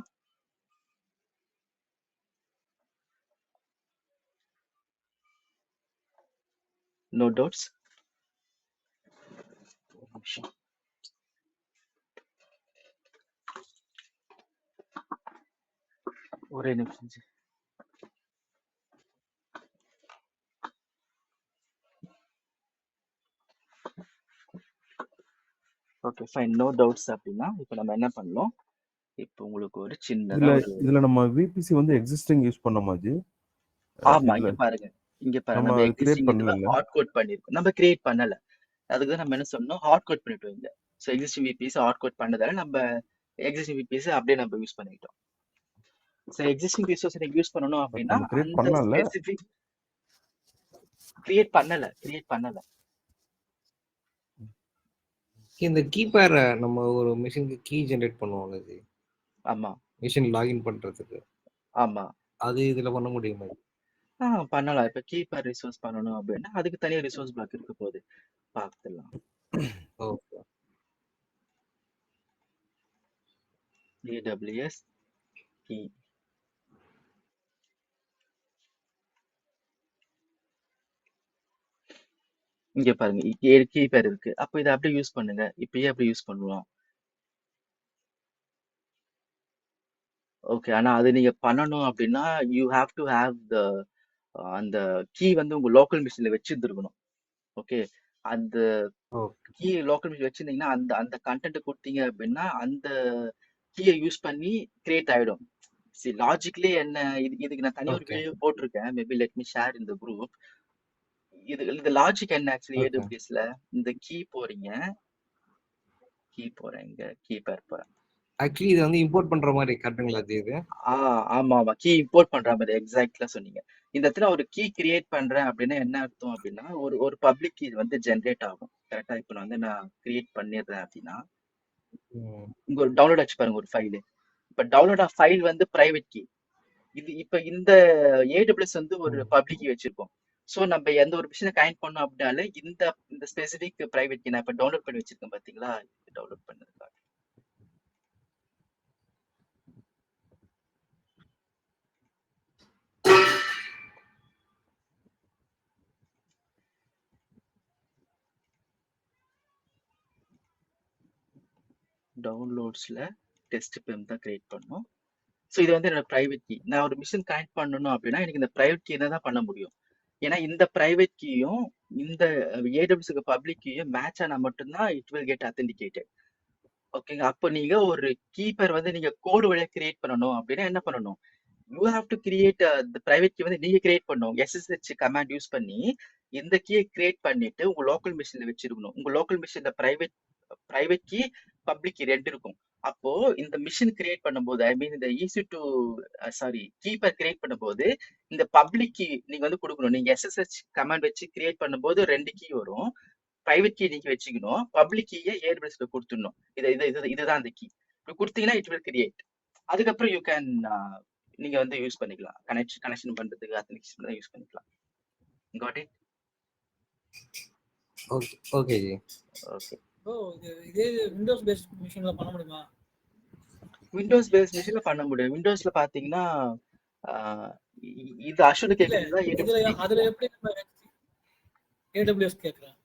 No doubts? ஒரே நிமிஷம். Okay fine, no doubts. அப்படின்னா இப்போ நம்ம என்ன பண்ணலாம், இப்போ உங்களுக்கு ஒரு சின்னதா இதுல நம்ம விபிசி வந்து எக்ஸிஸ்டிங் யூஸ் பண்ணோமா ஜி? ஆமா இங்க பாருங்க நம்ம எக்ஸிஸ்டிங் ஹார்ட் கோட் பண்ணிருக்கோம். நம்ம கிரியேட் பண்ணல, அதுக்கு தான் நம்ம என்ன சொன்னோம், ஹார்ட் கோட் பண்ணிட்டோம் இங்க. So existing VPS hard code பண்ணதால நம்ம எக்ஸிஸ்டிங் விபிஎஸ் அப்படியே நம்ம யூஸ் பண்ணிட்டோம். ஸோ எக்ஸிஸ்டிங் ரிசோர்ஸ் நீங்க யூஸ் பண்ணணும் அப்படின்னா அந்த ஸ்பெசிஃபிக் கிரியேட் பண்ணல. இந்த கீபேரை நம்ம ஒரு மிஷினுக்கு கீ ஜெனரேட் பண்ணுவோம்ல ஜி. ஆமா மிஷின் லாகின் பண்றதுக்கு. ஆமா அது இதுல பண்ண முடியுமா? பண்ணலாம். இப்ப கீபர் ரிசோர்ஸ் பண்ணணும் அப்படின்னா அதுக்கு தனியா ரிசோர்ஸ் பிளாக் இருக்க போகுது, பார்த்துடலாம். Okay AWS key. இங்க பாருங்க 7 கீபேர் இருக்கு. அப்போ இதை அப்படியே யூஸ் பண்ணுங்க. இப்பயே அப்படியே யூஸ் பண்ணுவோம். ஓகே. ஆனா அது நீங்க பண்ணணும் அப்படின்னா you have to have the அந்த கீ வந்து உங்க லோக்கல் மிஷின்ல வச்சிருந்துருக்கணும். ஓகே. அந்த ஓகே கீ லோக்கல் மிஷின் வச்சிருந்தீங்கன்னா அந்த அந்த கண்டென்ட் கொடுத்தீங்க அப்படின்னா அந்த கீயை யூஸ் பண்ணி கிரியேட் ஆயிடும். சரி, லாஜிக்லி என்ன இதுக்கு நான் தனியா ஒரு ஓகே வீடியோ போட்டிருக்கேன். மேபி லெட் மீ ஷேர் இந்த குரூப். இது லாஜிக் என்ன ஆக்சுவலி ஓகே ஏடபிள்யூஎஸ்ல இந்த கீ போறீங்க, இங்க கீ பேர் போறேன். ஆக்சுவலி இது வந்து இம்போர்ட் பண்ற மாதிரி கரெக்டுங்களா இது? ஆமா ஆமா, கீ இம்போர்ட் பண்ற மாதிரி எக்ஸாக்ட்லா சொன்னீங்க. இந்த இடத்துல ஒரு கீ கிரியேட் பண்றேன் அப்படின்னா என்ன அர்த்தம் அப்படின்னா ஒரு ஒரு பப்ளிக் கீ வந்து ஜென்ரேட் ஆகும். கரெக்டா? இப்போ நான் கிரியேட் பண்ணிடுறேன் அப்படின்னா ம். இங்க ஒரு டவுன்லோட் ஆச்சு பாருங்க ஒரு ஃபைல். இப்ப டவுன்லோட் ஆஃப் ஃபைல் வந்து பிரைவேட் கீ. இப்ப இந்த ஏடபிள்யூஎஸ் வந்து ஒரு ம். பப்ளிக் கீ வச்சிருக்கோம். சோ நம்ம எந்த ஒரு மிஷினை கனெக்ட் பண்ணோம் அப்படின்னாலே இந்த இந்த ஸ்பெசிபிக் பிரைவேட் கீ நான் இப்ப டவுன்லோட் பண்ணி வச்சிருக்கேன் பாத்தீங்களா? டவுன்லோட் பண்ணதுக்காக டவுன்லோட்ஸ்ல டெஸ்ட் பெம் தான் கிரியேட் பண்ணோம். ஸோ இது வந்து என்னோட பிரைவேட் கீ. நான் ஒரு மிஷின் கனெக்ட் பண்ணணும் அப்படின்னா எனக்கு இந்த பிரைவேட் கீ தான் பண்ண முடியும். ஏன்னா இந்த பிரைவேட் கீயும் இந்த ஏடபிள்யூஎஸ்க்கு பப்ளிக் கீயும் மேட்ச் ஆனா மட்டும்தான் இட் வில் கெட் அத்தென்டிகேட்டட். ஓகேங்க. அப்போ நீங்க ஒரு கீப்பர் வந்து நீங்க கோடு வழியா கிரியேட் பண்ணணும் அப்படின்னா என்ன பண்ணணும்? You have to create the private key வந்து நீங்க கிரியேட் பண்ணணும். எஸ்எஸ்ஹெச் கமாண்ட் யூஸ் பண்ணி இந்த கீயை கிரியேட் பண்ணிட்டு உங்க லோக்கல் மிஷின்ல வச்சிருக்கணும். உங்க லோக்கல் மிஷின்ல பிரைவேட் கீ பப்ளிக் கீ ரெண்டு இருக்கும். அப்போ இந்த மிஷின் கிரியேட் பண்ணும்போது ஐ மீன் இந்த ஈஸி டு கீப்பர் கிரியேட் பண்ணும்போது இந்த பப்ளிக் கீ நீங்க வந்து கொடுக்கணும். நீங்க எஸ்எஸ்ஹெச் கமாண்ட் வச்சு கிரியேட் பண்ணும்போது ரெண்டு கீ வரும். பிரைவேட் கீ நீங்க வச்சுக்கணும். பப்ளிக் கீயை ஏர்பிளஸ்ல கொடுத்துடணும். இதுதான் அந்த கீ. கொடுத்தீங்கன்னா இட் வில் கிரியேட். அதுக்கப்புறம் யூ கேன் நீங்க வந்து யூஸ் பண்ணிக்கலாம். கனெக்ஷன் பண்றதுக்கு அத்தன்டிகேஷன் யூஸ் பண்ணிக்கலாம். Got it? Okay okay ji. Okay. ஓ இதே விண்டோஸ் பேஸ்ட் மிஷின்ல பண்ண முடியுமா? விண்டோஸ் பேஸ் மிஷின்ல பண்ண முடியும். விண்டோஸ்ல பாத்தீங்கன்னா இது அஷூர் இல்ல கேக்குறீங்களா? இதுல அதுல எப்படி நம்ம ஏடபிள்யூஎஸ் கேக்குறேன்.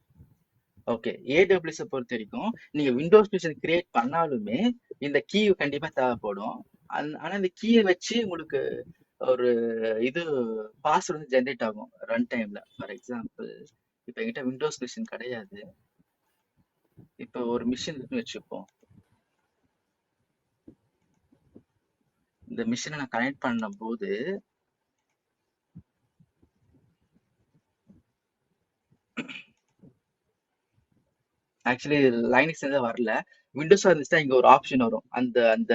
ஓகே. ஏடபிள்யூஎஸ் பொறுத்த வரைக்கும் நீங்க விண்டோஸ் மிஷின் கிரியேட் பண்ணாலுமே இந்த கீ கண்டிப்பா தேவைப்படும். ஆனா இந்த கீயை வச்சு உங்களுக்கு ஒரு இது பாஸ்வேர்ட் வந்து ஜென்ரேட் ஆகும் ரன் டைம்ல. ஃபார் எக்ஸாம்பிள் இப்ப என்கிட்ட விண்டோஸ் மிஷின் கிடையாது. இப்ப ஒரு மிஷின் இருக்குன்னு வச்சுப்போம். இந்த மிஷினை நான் கனெக்ட் பண்ண போது ஆக்சுவலி லைனக்ஸ் வரல. விண்டோஸ் இருந்துச்சுன்னா இங்க ஒரு ஆப்ஷன் வரும். அந்த அந்த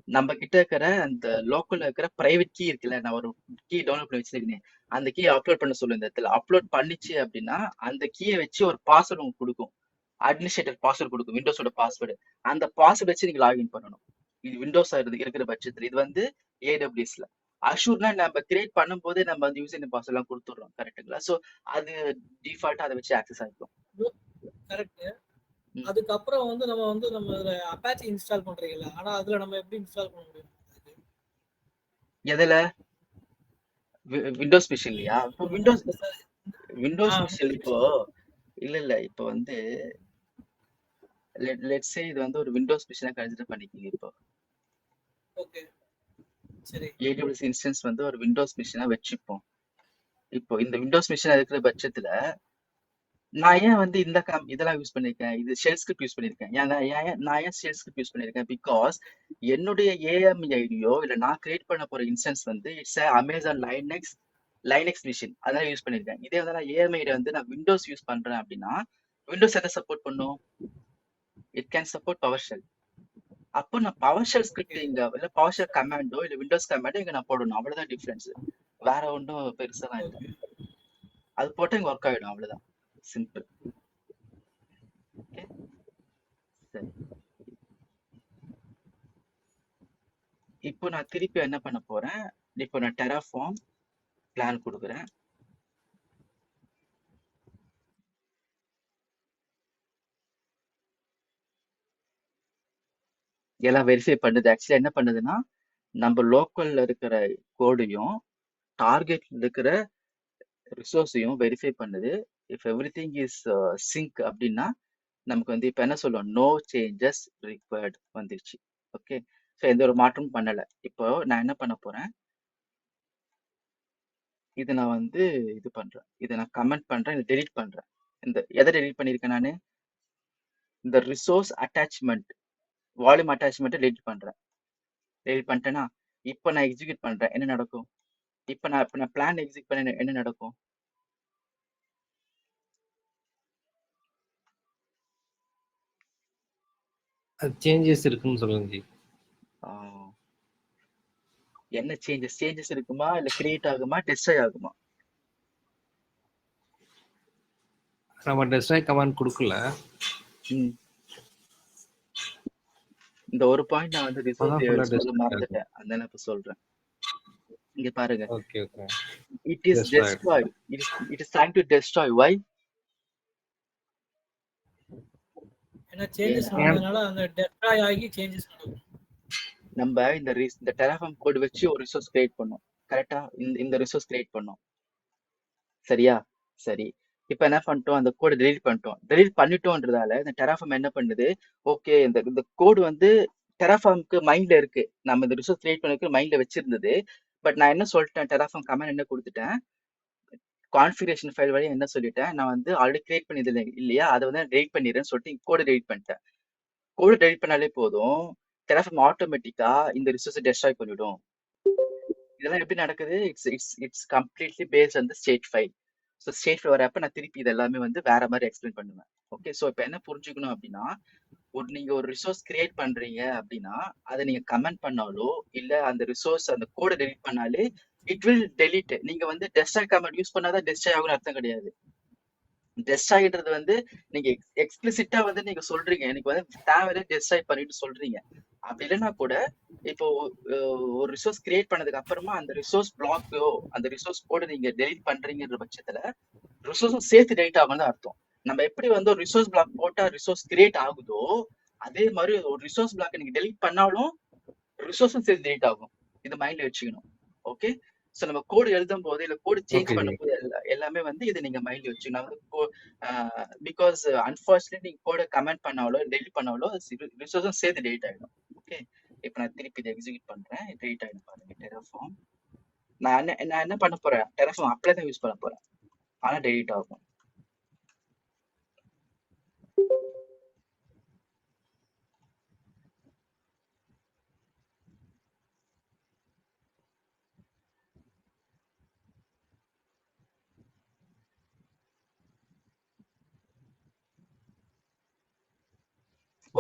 நம்ம கிட்ட இருக்கிற அந்த லோக்கல்ல இருக்கிற பிரைவேட் கீ இருக்குல்ல, நான் ஒரு கீ டவுன்லோட் பண்ணி வச்சிருக்கேன். அந்த கீயை அப்லோட் பண்ண சொல்லு. இந்த இடத்துல அப்லோட் பண்ணிச்சு அப்படின்னா அந்த கீயை வச்சு ஒரு பாஸ்வேர்டு உங்களுக்கு கொடுக்கும். அட்மினிஸ்ட்ரேட்டர் பாஸ்வேர்டு கொடுக்கும், விண்டோஸோட பாஸ்வேர்டு. அந்த பாஸ்வேர்டு வச்சு நீங்க லாகின் பண்ணணும். இது விண்டோஸ் இருக்கிற பட்சத்துல. இது வந்து ஏடபிள்யூஎஸ்ல. அஷூர்னா நம்ம கிரியேட் பண்ணும்போது நம்ம வந்து யூசர் நேம் பாஸ்வேர்ட் எல்லாம் கொடுத்துடுறோம். கரெக்ட்டுங்களா? ஸோ அது டிஃபால்ட்டா அதை வச்சு ஆக்சஸ் ஆகிக்கும். கரெக்ட். அதுக்கப்புறம் வந்து நம்ம இதுல அப்பாச்சி இன்ஸ்டால் பண்றீங்கல்ல, ஆனா அதுல நம்ம எப்படி இன்ஸ்டால் பண்ண முடியும்? எதுல? விண்டோஸ் மிஷின்லயா? இப்போ விண்டோஸ் மிஷின் இப்போ இல்ல இப்போ வந்து லெட்ஸ் சே இது வந்து ஒரு விண்டோஸ் மிஷினா கன்சிடர் பண்ணிக்கீங்க. இப்போ ஓகே சரி. ஏடபிள்யூஎஸ் இன்ஸ்டன்ஸ் வந்து ஒரு விண்டோஸ் மிஷினா வச்சுப்போம். இப்போ இந்த விண்டோஸ் மிஷினா இருக்கிற பட்சத்துல நான் ஏன் வந்து இதெல்லாம் யூஸ் பண்ணிருக்கேன்? இது ஷெல் ஸ்கிரிப்ட் யூஸ் பண்ணிருக்கேன். நான் ஏன் ஷெல் ஸ்கிரிப்ட் யூஸ் பண்ணிருக்கேன்? பிகாஸ் என்னுடைய ஏஎம் ஐடியோ இல்ல நான் கிரியேட் பண்ண போற இன்ஸ்டன்ஸ் வந்து இட்ஸ் அமேசான் லைனக்ஸ் மிஷின். அதெல்லாம் யூஸ் பண்ணிருக்கேன். இதே வந்து நான் ஏஎம் ஐடி வந்து நான் விண்டோஸ் யூஸ் பண்றேன் அப்படின்னா விண்டோஸ் எதை சப்போர்ட் பண்ணும்? It can support power shell. அப்போ நான் பவர் ஷெல் ஸ்கிரிப்ட் இங்க இல்ல பவர் ஷெல் கமாண்டோ இல்ல விண்டோஸ் கமாண்டோ இங்க நான் போடணும். அவ்வளவுதான் டிஃபரன்ஸ். வேற ஒன்றும் பெருசா இல்லை. அது போட்டு இங்க ஒர்க் ஆயிடும். அவ்வளவுதான். சிம்பிள். ஓகே சரி. இப்போ நான் திருப்பி என்ன பண்ண போறேன்? இப்போ நான் டெராஃபார்ம் பிளான் கொடுக்குறேன். எல்லாம் வெரிஃபை பண்ணுது. ஆக்சுவலி என்ன பண்ணுதுன்னா நம்ம லோக்கல்ல இருக்கிற கோடையும் டார்கெட்ல இருக்கிற ரிசோர்ஸையும் வெரிஃபை பண்ணுது. இஃப் எவ்ரிதிங் இஸ் சிங்க் அப்படின்னா நமக்கு வந்து இப்போ என்ன சொல்லுவோம், நோ சேஞ்சஸ் ரிக்வயர்ட் வந்துருச்சு. ஓகே, ஸோ எந்த ஒரு மாற்றமும் பண்ணலை. இப்போ நான் என்ன பண்ண போறேன், இதை நான் வந்து இது பண்றேன், இதை நான் கமெண்ட் பண்றேன், இதை டெலீட் பண்றேன். இந்த எதை டெலீட் பண்ணியிருக்கேன் நான், இந்த ரிசோர்ஸ் அட்டாச்மெண்ட் வால்யூம் அட்டாச்மெண்ட்டை டெலீட் பண்றேன். டெலீட் பண்ணிட்டேன்னா இப்போ நான் எக்ஸிக்யூட் பண்றேன், என்ன நடக்கும்? இப்போ நான் பிளான் எக்ஸிக்யூட் பண்ண என்ன நடக்கும்? அது சேஞ்சஸ் இருக்குன்னு சொல்லுங்க ஜி. என்ன சேஞ்சஸ் இருக்குமா, இல்ல கிரியேட் ஆகுமா, டெஸ்ட்ராய் ஆகுமா? நம்ம டெஸ்ட்ராய் கமாண்ட் கொடுக்கல. இந்த ஒரு பாயிண்ட் நான் வந்து ரிசோர்ஸ் சொல்ல மறந்துட்டேன், அதனால இப்ப சொல்றேன். இங்க பாருங்க, okay okay, it is destroyed, it is trying to destroy. why? ஏன்னா சேஞ்சஸ் நடந்தனால அந்த டெஸ்ட்ராய் ஆகி சேஞ்சஸ் நடக்கும். நம்ம இந்த டெராஃபார்ம் கோட் வச்சு ஒரு ரிசோர்ஸ் கிரியேட் பண்ணோம், கரெக்டா? இந்த ரிசோர்ஸ் கிரியேட் பண்ணோம், சரியா? சரி, இப்ப என்ன பண்ணிட்டோம், அந்த கோடை டெலீட் பண்ணிட்டோன்றதால இந்த டெராஃபார்ம் என்ன பண்ணுது, ஓகே இந்த கோடு வந்து டெராஃபார்முக்கு மைண்ட்ல இருக்கு, நம்ம இந்த ரிசோர்ஸ் கிரியேட் பண்ணதுக்கு மைண்ட்ல வச்சிருந்தது. பட் நான் என்ன சொல்லிட்டேன், டெராஃபார்ம் கமெண்ட் என்ன கொடுத்துட்டேன், கான்ஃபிகரேஷன் ஃபைல் வழியா என்ன சொல்லிட்டேன், நான் வந்து ஆல்ரெடி கிரியேட் பண்ணியது இல்லையா, அதை வந்து டெலிட் பண்ணிடுறேன்னு சொல்லிட்டு கோடை டெலிட் பண்ணிட்டேன். கோடு டெலிட் பண்ணாலே போதும், டெராஃபார்ம் ஆட்டோமேட்டிக்கா இந்த ரிசோர்ஸை டெஸ்ட்ராய் பண்ணிடும். இதெல்லாம் எப்படி நடக்குது, it's completely based on the state file. So state file வரப்ப நான் திருப்பி இது எல்லாமே வந்து வேற மாதிரி எக்ஸ்பிளைன் பண்ணுவேன். ஓகே, ஸோ இப்போ என்ன புரிஞ்சுக்கணும் அப்படின்னா, நீங்க ஒரு ரிசோர்ஸ் கிரியேட் பண்றீங்க அப்படின்னா அதை நீங்க கமெண்ட் பண்ணாலோ இல்ல அந்த ரிசோர்ஸ் அந்த கோடை டெலிட் பண்ணாலே இட் வில் டெலிட். நீங்க வந்து டெஸ்ட்ராய் கமெண்ட் யூஸ் பண்ணாதான் டெஸ்ட்ராய் ஆகும்னு அர்த்தம் கிடையாது. டெஸ்ட்ராய்ன்றது வந்து நீங்க எக்ஸ்பிளிசிட்டா வந்து நீங்க சொல்றீங்க, எனக்கு வந்து தேவையில்ல டெஸ்ட்ராய் பண்ணிட்டு சொல்றீங்க. அப்படி இல்லைன்னா கூட இப்போ ஒரு ரிசோர்ஸ் கிரியேட் பண்ணதுக்கு அப்புறமா அந்த ரிசோர்ஸ் பிளாக்கோ அந்த ரிசோர்ஸ் கோடை நீங்க டெலிட் பண்றீங்கன்ற பட்சத்துல ரிசோர்ஸும் சேர்த்து டெலிட் ஆகும்னு அர்த்தம். நம்ம எப்படி வந்து ஒரு ரிசோர்ஸ் பிளாக் போட்டா ரிசோர்ஸ் கிரியேட் ஆகுதோ அதே மாதிரி ஒரு ரிசோர்ஸ் பிளாக் நீங்க டெலிட் பண்ணாலும் ரிசோர்ஸும் சேர்த்து டெலிட் ஆகும். இது மைண்ட்ல வச்சுக்கணும். ஓகே, ஸோ நம்ம கோடு எழுதும் போது இல்ல கோடு சேஞ்ச் பண்ணும் போது எல்லாமே வந்து இதை நீங்க மைண்ட்ல வச்சுக்கணும். பிகாஸ் அன்பார்ச்சுனேட்லி நீங்க கோடை கமெண்ட் பண்ணாலோ டெலிட் பண்ணாலோ ரிசோர்ஸும் சேர்த்து டெலிட் ஆகிடும். ஓகே, இப்போ நான் திருப்பி இதை எக்ஸிக்யூட் பண்றேன், டெலிட் ஆகிடும் பாருங்க டெராஃபார்ம். நான் என்ன பண்ண போறேன், டெராஃபார்ம் அப்ளை தான் யூஸ் பண்ண போறேன், ஆனா டெலிட் ஆகும்.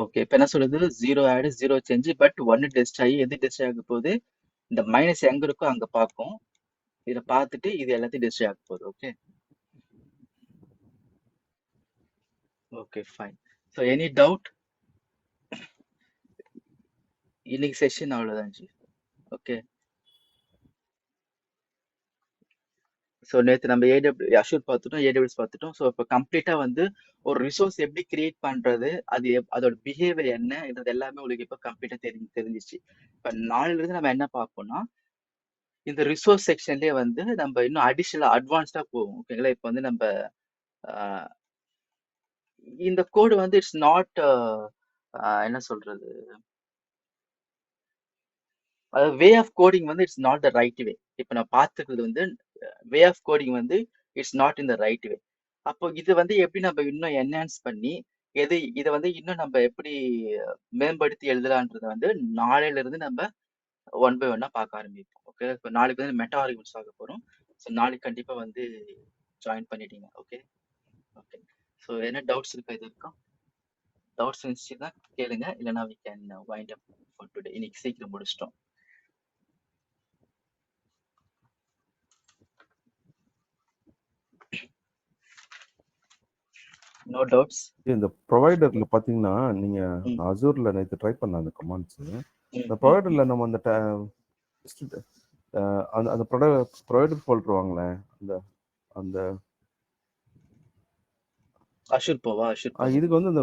ஓகே, இப்போ என்ன சொல்லுது, 0 ஆட் 0 சேஞ்ச் பட் 1 டெஸ்ட் ஆகி எது டெஸ்ட் ஆக போகுது, இந்த மைனஸ் எங்க இருக்கோ அங்க பார்க்கும், இதை பார்த்துட்டு இது எல்லாத்தையும் டெஸ்ட் ஆக போகுது. Okay okay fine. So any doubt? இன்னைக்கு செஷன் அவ்வளோதான் ஜி. ஓகே, ஸோ நேற்று நம்ம அஷூர் பார்த்துட்டோம், ஏடபிள்யூஎஸ் பார்த்துட்டோம். ஸோ இப்போ கம்ப்ளீட்டாக வந்து ஒரு ரிசோர்ஸ் எப்படி கிரியேட் பண்ணுறது, அதோட பிஹேவியர் என்ன, இது எல்லாமே உங்களுக்கு இப்போ கம்ப்ளீட்டாக தெரிஞ்சிச்சு. இப்போ நாளிலிருந்து நம்ம என்ன பார்ப்போம்னா, இந்த ரிசோர்ஸ் செக்ஷன்லேயே வந்து நம்ம இன்னும் அடிஷ்னலாக அட்வான்ஸ்டாக போவோம். ஓகேங்களா, இப்போ வந்து நம்ம இந்த கோடு வந்து இட்ஸ் நாட் என்ன சொல்றது, அதாவது வே ஆஃப் கோடிங் வந்து it's not the right way. இப்போ நான் பார்த்துக்கிறது வந்து வே ஆஃப் கோடிங் வந்து it's not in the right way. அப்போ இது வந்து எப்படி நம்ம இன்னும் என்ஹான்ஸ் பண்ணி இதை வந்து இன்னும் நம்ம எப்படி மேம்படுத்தி எழுதலான்றதை வந்து நாளையில இருந்து நம்ம 1 by 1 பார்க்க ஆரம்பிப்போம். ஓகே, இப்போ நாளைக்கு வந்து மெட்டா ஆர்குமெண்ட்ஸ் ஆக போறோம். ஸோ நாளைக்கு கண்டிப்பா வந்து ஜாயின் பண்ணிட்டீங்க. ஓகே ஓகே, ஸோ என்ன டவுட்ஸ் இருக்கா, இது இருக்கா? டவுட்ஸ் இருந்துச்சுன்னா கேளுங்க, இல்லைன்னா we can wind up for today. இன்னைக்கு சீக்கிரம் முடிச்சிட்டோம். No doubts? இந்த ப்ரொவைடர்ல பாத்தீங்கன்னா நீங்க அசூர்ல நேற்று ட்ரை பண்ண அந்த கமாண்ட்ஸ், இந்த ப்ரொவைடர்ல நம்ம அந்த அந்த ப்ரொவைடர் ஃபோல்டர் வாங்களே, அந்த அந்த அஷூர் போவா, அஷூர் இதுக்கு வந்து அந்த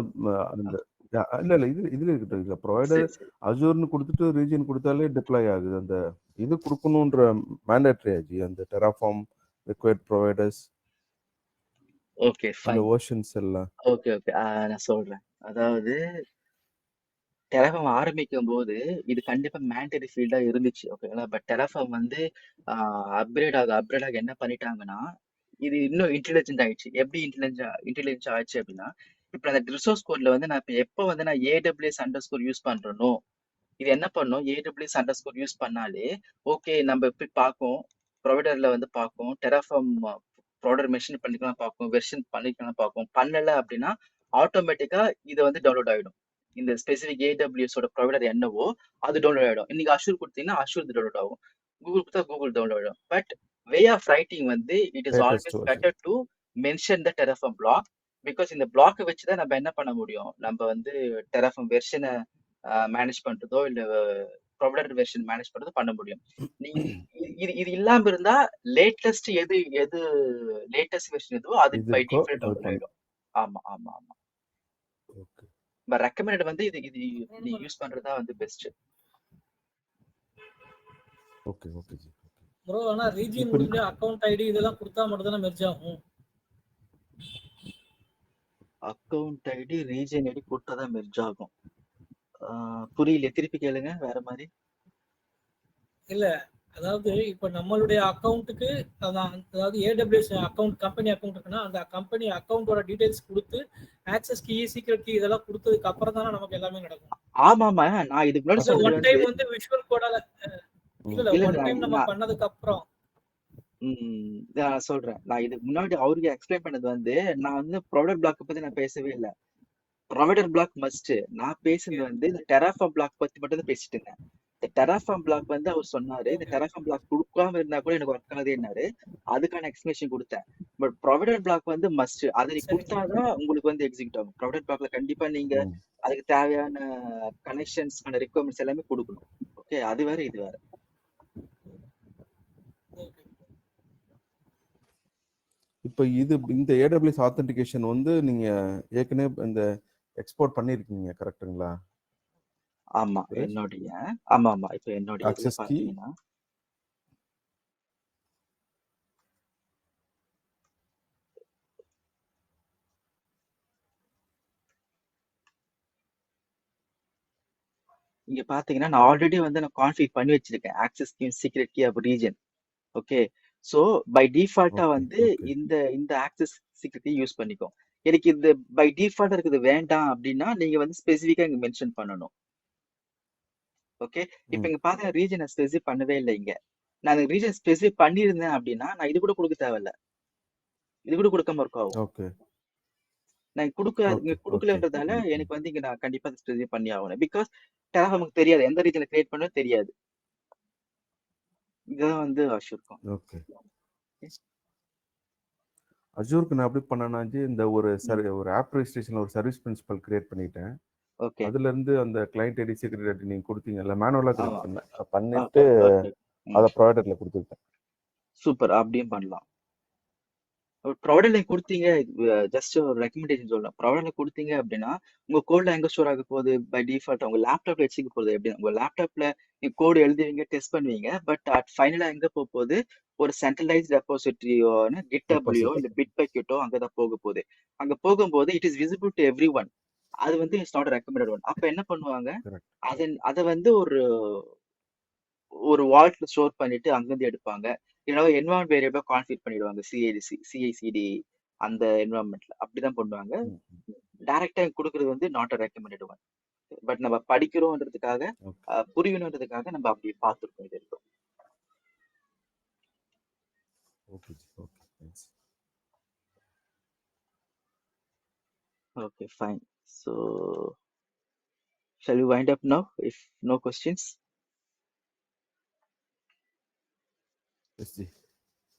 இல்ல இதுல இருக்கட்டும், இதுல ப்ரொவைடர் அசூர்னு கொடுத்துட்டு ரீஜன் கொடுத்தாலே டிப்ளாய் ஆகுது. அந்த இது கொடுக்கணுன்ற மேண்டேட்டரி ஆச்சு, அந்த டெராஃபார்ம் ரிக்வயர்ட் ப்ரொவைடர்ஸ். ஓகே அந்த ஃபைன். வெர்ஷன்ஸ் எல்லாம். ஓகே நான் சொல்றேன். அதாவது டெராஃபார்ம் ஆரம்பிக்கும் போது இது கண்டிப்பா மேண்டரி ஃபீல்டா இருந்துச்சு. ஓகேங்களா? பட் டெராஃபார்ம் வந்து அப்கிரேட் ஆக என்ன பண்ணிட்டாங்கன்னா, இது இன்னும் இன்டெலிஜென்ட் ஆயிடுச்சு. எப்படி இன்டெலிஜென்ட் ஆச்சு அப்படின்னா, இப்ப அந்த ரிசோர்ஸ் கோட்ல வந்து நான் எப்ப வந்து நான் AWS அண்டர்ஸ்கோர் யூஸ் பண்றேனோ, இது என்ன பண்ணும், AWS அண்டர்ஸ்கோர் யூஸ் பண்ணாலே ஓகே நம்ம போய் பார்க்கும், ப்ரொவைடர்ல வந்து பார்க்கும், டெராஃபார்ம் ப்ரொவைடர் மெஷின் பண்ணிக்கலாம் பார்க்கும், வெர்ஷன் பண்ணிக்கலாம் பார்க்கும். பண்ணல அப்படின்னா ஆட்டோமேட்டிக்கா இது வந்து டவுன்லோட் ஆயிடும். இந்த ஸ்பெசிபிக் AWS ஓட ப்ரொவைடர் என்னவோ அது டவுன்லோட் ஆயிடும். இன்னைக்கு அஷூர் கொடுத்தீங்கன்னா அஷூர் டவுன்லோட் ஆகும், கூகுள் கொடுத்தா கூகுள் டவுன்லோட் ஆயிடும். பட் வே ஆஃப் ரைட்டிங் வந்து it is latest always version. Better to mention the Terraform block. Because இந்த பிளாக்கை வச்சுதான் நம்ம என்ன பண்ண முடியும், நம்ம வந்து டெராஃபார்ம் வெர்ஷனை மேனேஜ் பண்றதோ இல்ல ப்ரொவைடர் வெர்ஷன் மேனேஜ் பண்றதோ பண்ண முடியும். நீங்க இது இது இல்லாம இருந்தா லேட்டஸ்ட் எது லேட்டஸ்ட் வெர்ஷன் எதுவோ அது இது பை இருக்கோ டிஃபால்ட் அது டவுன்லோட் பண்ணு. ஆயிடும். ஆமா. ஓகே. பட் ரெக்கமெண்டட் வந்து இது நீ யூஸ் பண்றதா வந்து best. Okay okay G. Bro ஆனா ரீஜியன் இப்போ முடிஞ்ச அக்கவுண்ட் ஐடி இதெல்லாம் கொடுத்தா மட்டும் தானே மெர்ஜ் ஆகும். அக்கவுண்ட் ஐடி ரீஜன் ஐடி கொடுத்தாதான் மெர்ஜ் ஆகும். புரியல, திருப்பி கேளுங்க வேற மாதிரி. இல்ல அதாவது இப்ப நம்மளுடைய அக்கவுண்ட்டுக்கு அதாவது AWS அக்கவுண்ட் கம்பெனி அக்கவுண்ட் இருக்குன்னா அந்த கம்பெனி அக்கவுண்டோட டீடைல்ஸ் கொடுத்து ஆக்சஸ் கீ சீக்ரெட் கீ இதெல்லாம் கொடுத்ததுக்கு அப்புறம் தானே நமக்கு எல்லாமே நடக்கும். ஆமா நான் இதுக்கு முன்னாடி இல்ல சொன்னது ஒன் வந்து டைம் வந்து விஷுவல் கோடால இல்ல இல்ல ஒன் டைம் நம்ம பண்ணதுக்கு அப்புறம் நான் சொல்றேன். நான் இதுக்கு முன்னாடி அவருக்கு எக்ஸ்பிளைன் பண்ணது வந்து நான் வந்து ப்ரொவைடர் பிளாக் பத்தி நான் பேசவே இல்லை. Provider block must. நான் பேசுனது வந்து இந்த டெராஃபார்ம் பிளாக் பத்தி மட்டும் தான் பேசிட்டு இருந்தேன். இந்த டெராஃபார்ம் பிளாக் வந்து அவர் சொன்னாரு, இந்த டெராஃபார்ம் பிளாக் கொடுக்காம இருந்தா கூட எனக்கு ஒர்க் ஆகுதுன்னாரு. அதுக்கான எக்ஸ்பிளேஷன் கொடுத்தேன். பட் ப்ரொவைடர் பிளாக் வந்து மஸ்ட். அதை நீ கொடுத்தாதான் உங்களுக்கு வந்து எக்ஸிக்யூட் ஆகும். ப்ரொவைடர் பிளாக்ல கண்டிப்பா நீங்க அதுக்கு தேவையான கனெக்ஷன்ஸ்க்கான ரெக்வயர்மெண்ட்ஸ் எல்லாமே கொடுக்கணும். ஓகே, அது வேற இது வேற. இப்போ இந்த AWS ஆத்தென்டிகேஷன் வந்து நீங்க ஏற்கனவே இந்த எக்ஸ்போர்ட் பண்ணிருக்கீங்க கரெக்ட்டுங்களா? ஆமா என்னுடைய ஆமா இப்போ என்னுடைய இதுல ஆக்சஸ் கீ பாத்தீங்கன்னா இங்க பாத்தீங்கன்னா நான் ஆல்ரெடி வந்து நான் கான்ஃபிக் பண்ணி வச்சிருக்கேன் ஆக்சஸ் கீ, சீக்ரெட் கீ அப்ப ரீஜன். ஓகே, சோ பை டிஃபால்ட்டா வந்து இந்த ஆக்சஸ் சீக்ரெட் கீ யூஸ் பண்ணிக்கும். எனக்கு இந்த பை டிஃபால்ட்டா இருக்குது வேண்டாம் அப்படின்னா நீங்க வந்து ஸ்பெசிஃபிக்கா இங்க மென்ஷன் பண்ணணும். ஓகே, இப்போ இங்க பாத்தீங்கன்னா ரீஜனை ஸ்பெசிஃபை பண்ணவே இல்லை. இங்க நான் ரீஜன் ஸ்பெசிஃபை பண்ணியிருந்தேன் அப்படின்னா நான் இது கூட கொடுக்க தேவையில்ல, இது கூட கொடுக்காம ஒர்க் ஆகும். ஓகே. நான் இங்க கொடுக்கலன்றதால எனக்கு வந்து இங்க நான் கண்டிப்பா ஸ்பெசிஃபை பண்ணி ஆகணும். பிகாஸ் டெராஃபார்முக்கு தெரியாது எந்த ரீஜனை கிரியேட் பண்ண தெரியாது. இதுதான் வந்து அஷூர். ஓகே. அஷூருக்கு நான் எப்படி பண்ணேன்னா இந்த ஒரு ஆப் ரெஜிஸ்ட்ரேஷன்ல ஒரு சர்வீஸ் பிரின்சிபல் கிரியேட் பண்ணிட்டேன். ஓகே, அதுல இருந்து அந்த கிளையண்ட் ஐடி சீக்ரெட் ஐடி நீங்க கொடுத்தீங்கல்ல, மேனுவலா கிரியேட் பண்ணிட்டு அதை ப்ரொவைடர்ல கொடுத்துட்டேன். சூப்பர், அப்படியும் பண்ணலாம். ப்ரொவைடர்ல கொடுத்தீங்க, ஜஸ்ட் ஒரு ரெக்கமெண்டேஷன் சொல்லலாம். ப்ரொவைடர்ல கொடுத்தீங்க அப்படின்னா உங்க கோட்ல எங்க ஸ்டோர் ஆக போகுது, பை டிஃபால்ட் உங்க லேப்டாப்ல வச்சுக்க போகுது. எப்படி உங்க லேப்டாப்ல நீங்க கோடு எழுதுவீங்க, டெஸ்ட் பண்ணுவீங்க. பட் ஃபைனலா எங்க போக போகுது, ஒரு சென்ட்ரலைஸ்ட் ரெப்போசிட்டரியோ GitHubலயோ இல்ல பிட்பக்கெட்டோ அங்கதான் போக போகுது. அங்க போகும்போது it is visible to every one. அது வந்து இட்ஸ் நாட் ரெக்கமெண்டட் ஒன். அப்ப என்ன பண்ணுவாங்க, அதை வந்து ஒரு வால்ட்ல ஸ்டோர் பண்ணிட்டு அங்கிருந்து எடுப்பாங்க. இல்லைன்னா என்வரான்மெண்ட் வேரியபிளா கான்ஃபிகர் பண்ணிடுவாங்க, CICD அந்த என்வரான்மெண்ட்ல அப்படிதான் பண்ணுவாங்க. டைரக்டா கொடுக்கறது வந்து not a recommended one. But நம்ம படிக்கிறோம்ன்றதுக்காக புரியணுன்றதுக்காக நம்ம அப்படி பார்த்துருக்கோம் இது இருக்கும். Okay, fine. So, shall we wind up now if no questions?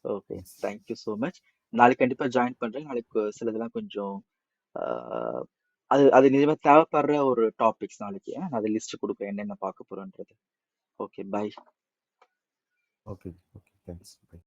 Okay, thank you so much. நாளைக்கு கண்டிப்பா ஜாயின் பண்றேன். நாளைக்கு சிலதெல்லாம் கொஞ்சம் அது நிஜமா தேவைப்படுற ஒரு டாபிக்ஸ் நாளைக்கு. நான் அதை லிஸ்ட் கொடுக்குறேன் என்னென்ன பார்க்க போறோன்றது. Okay, bye. Okay, thanks. By.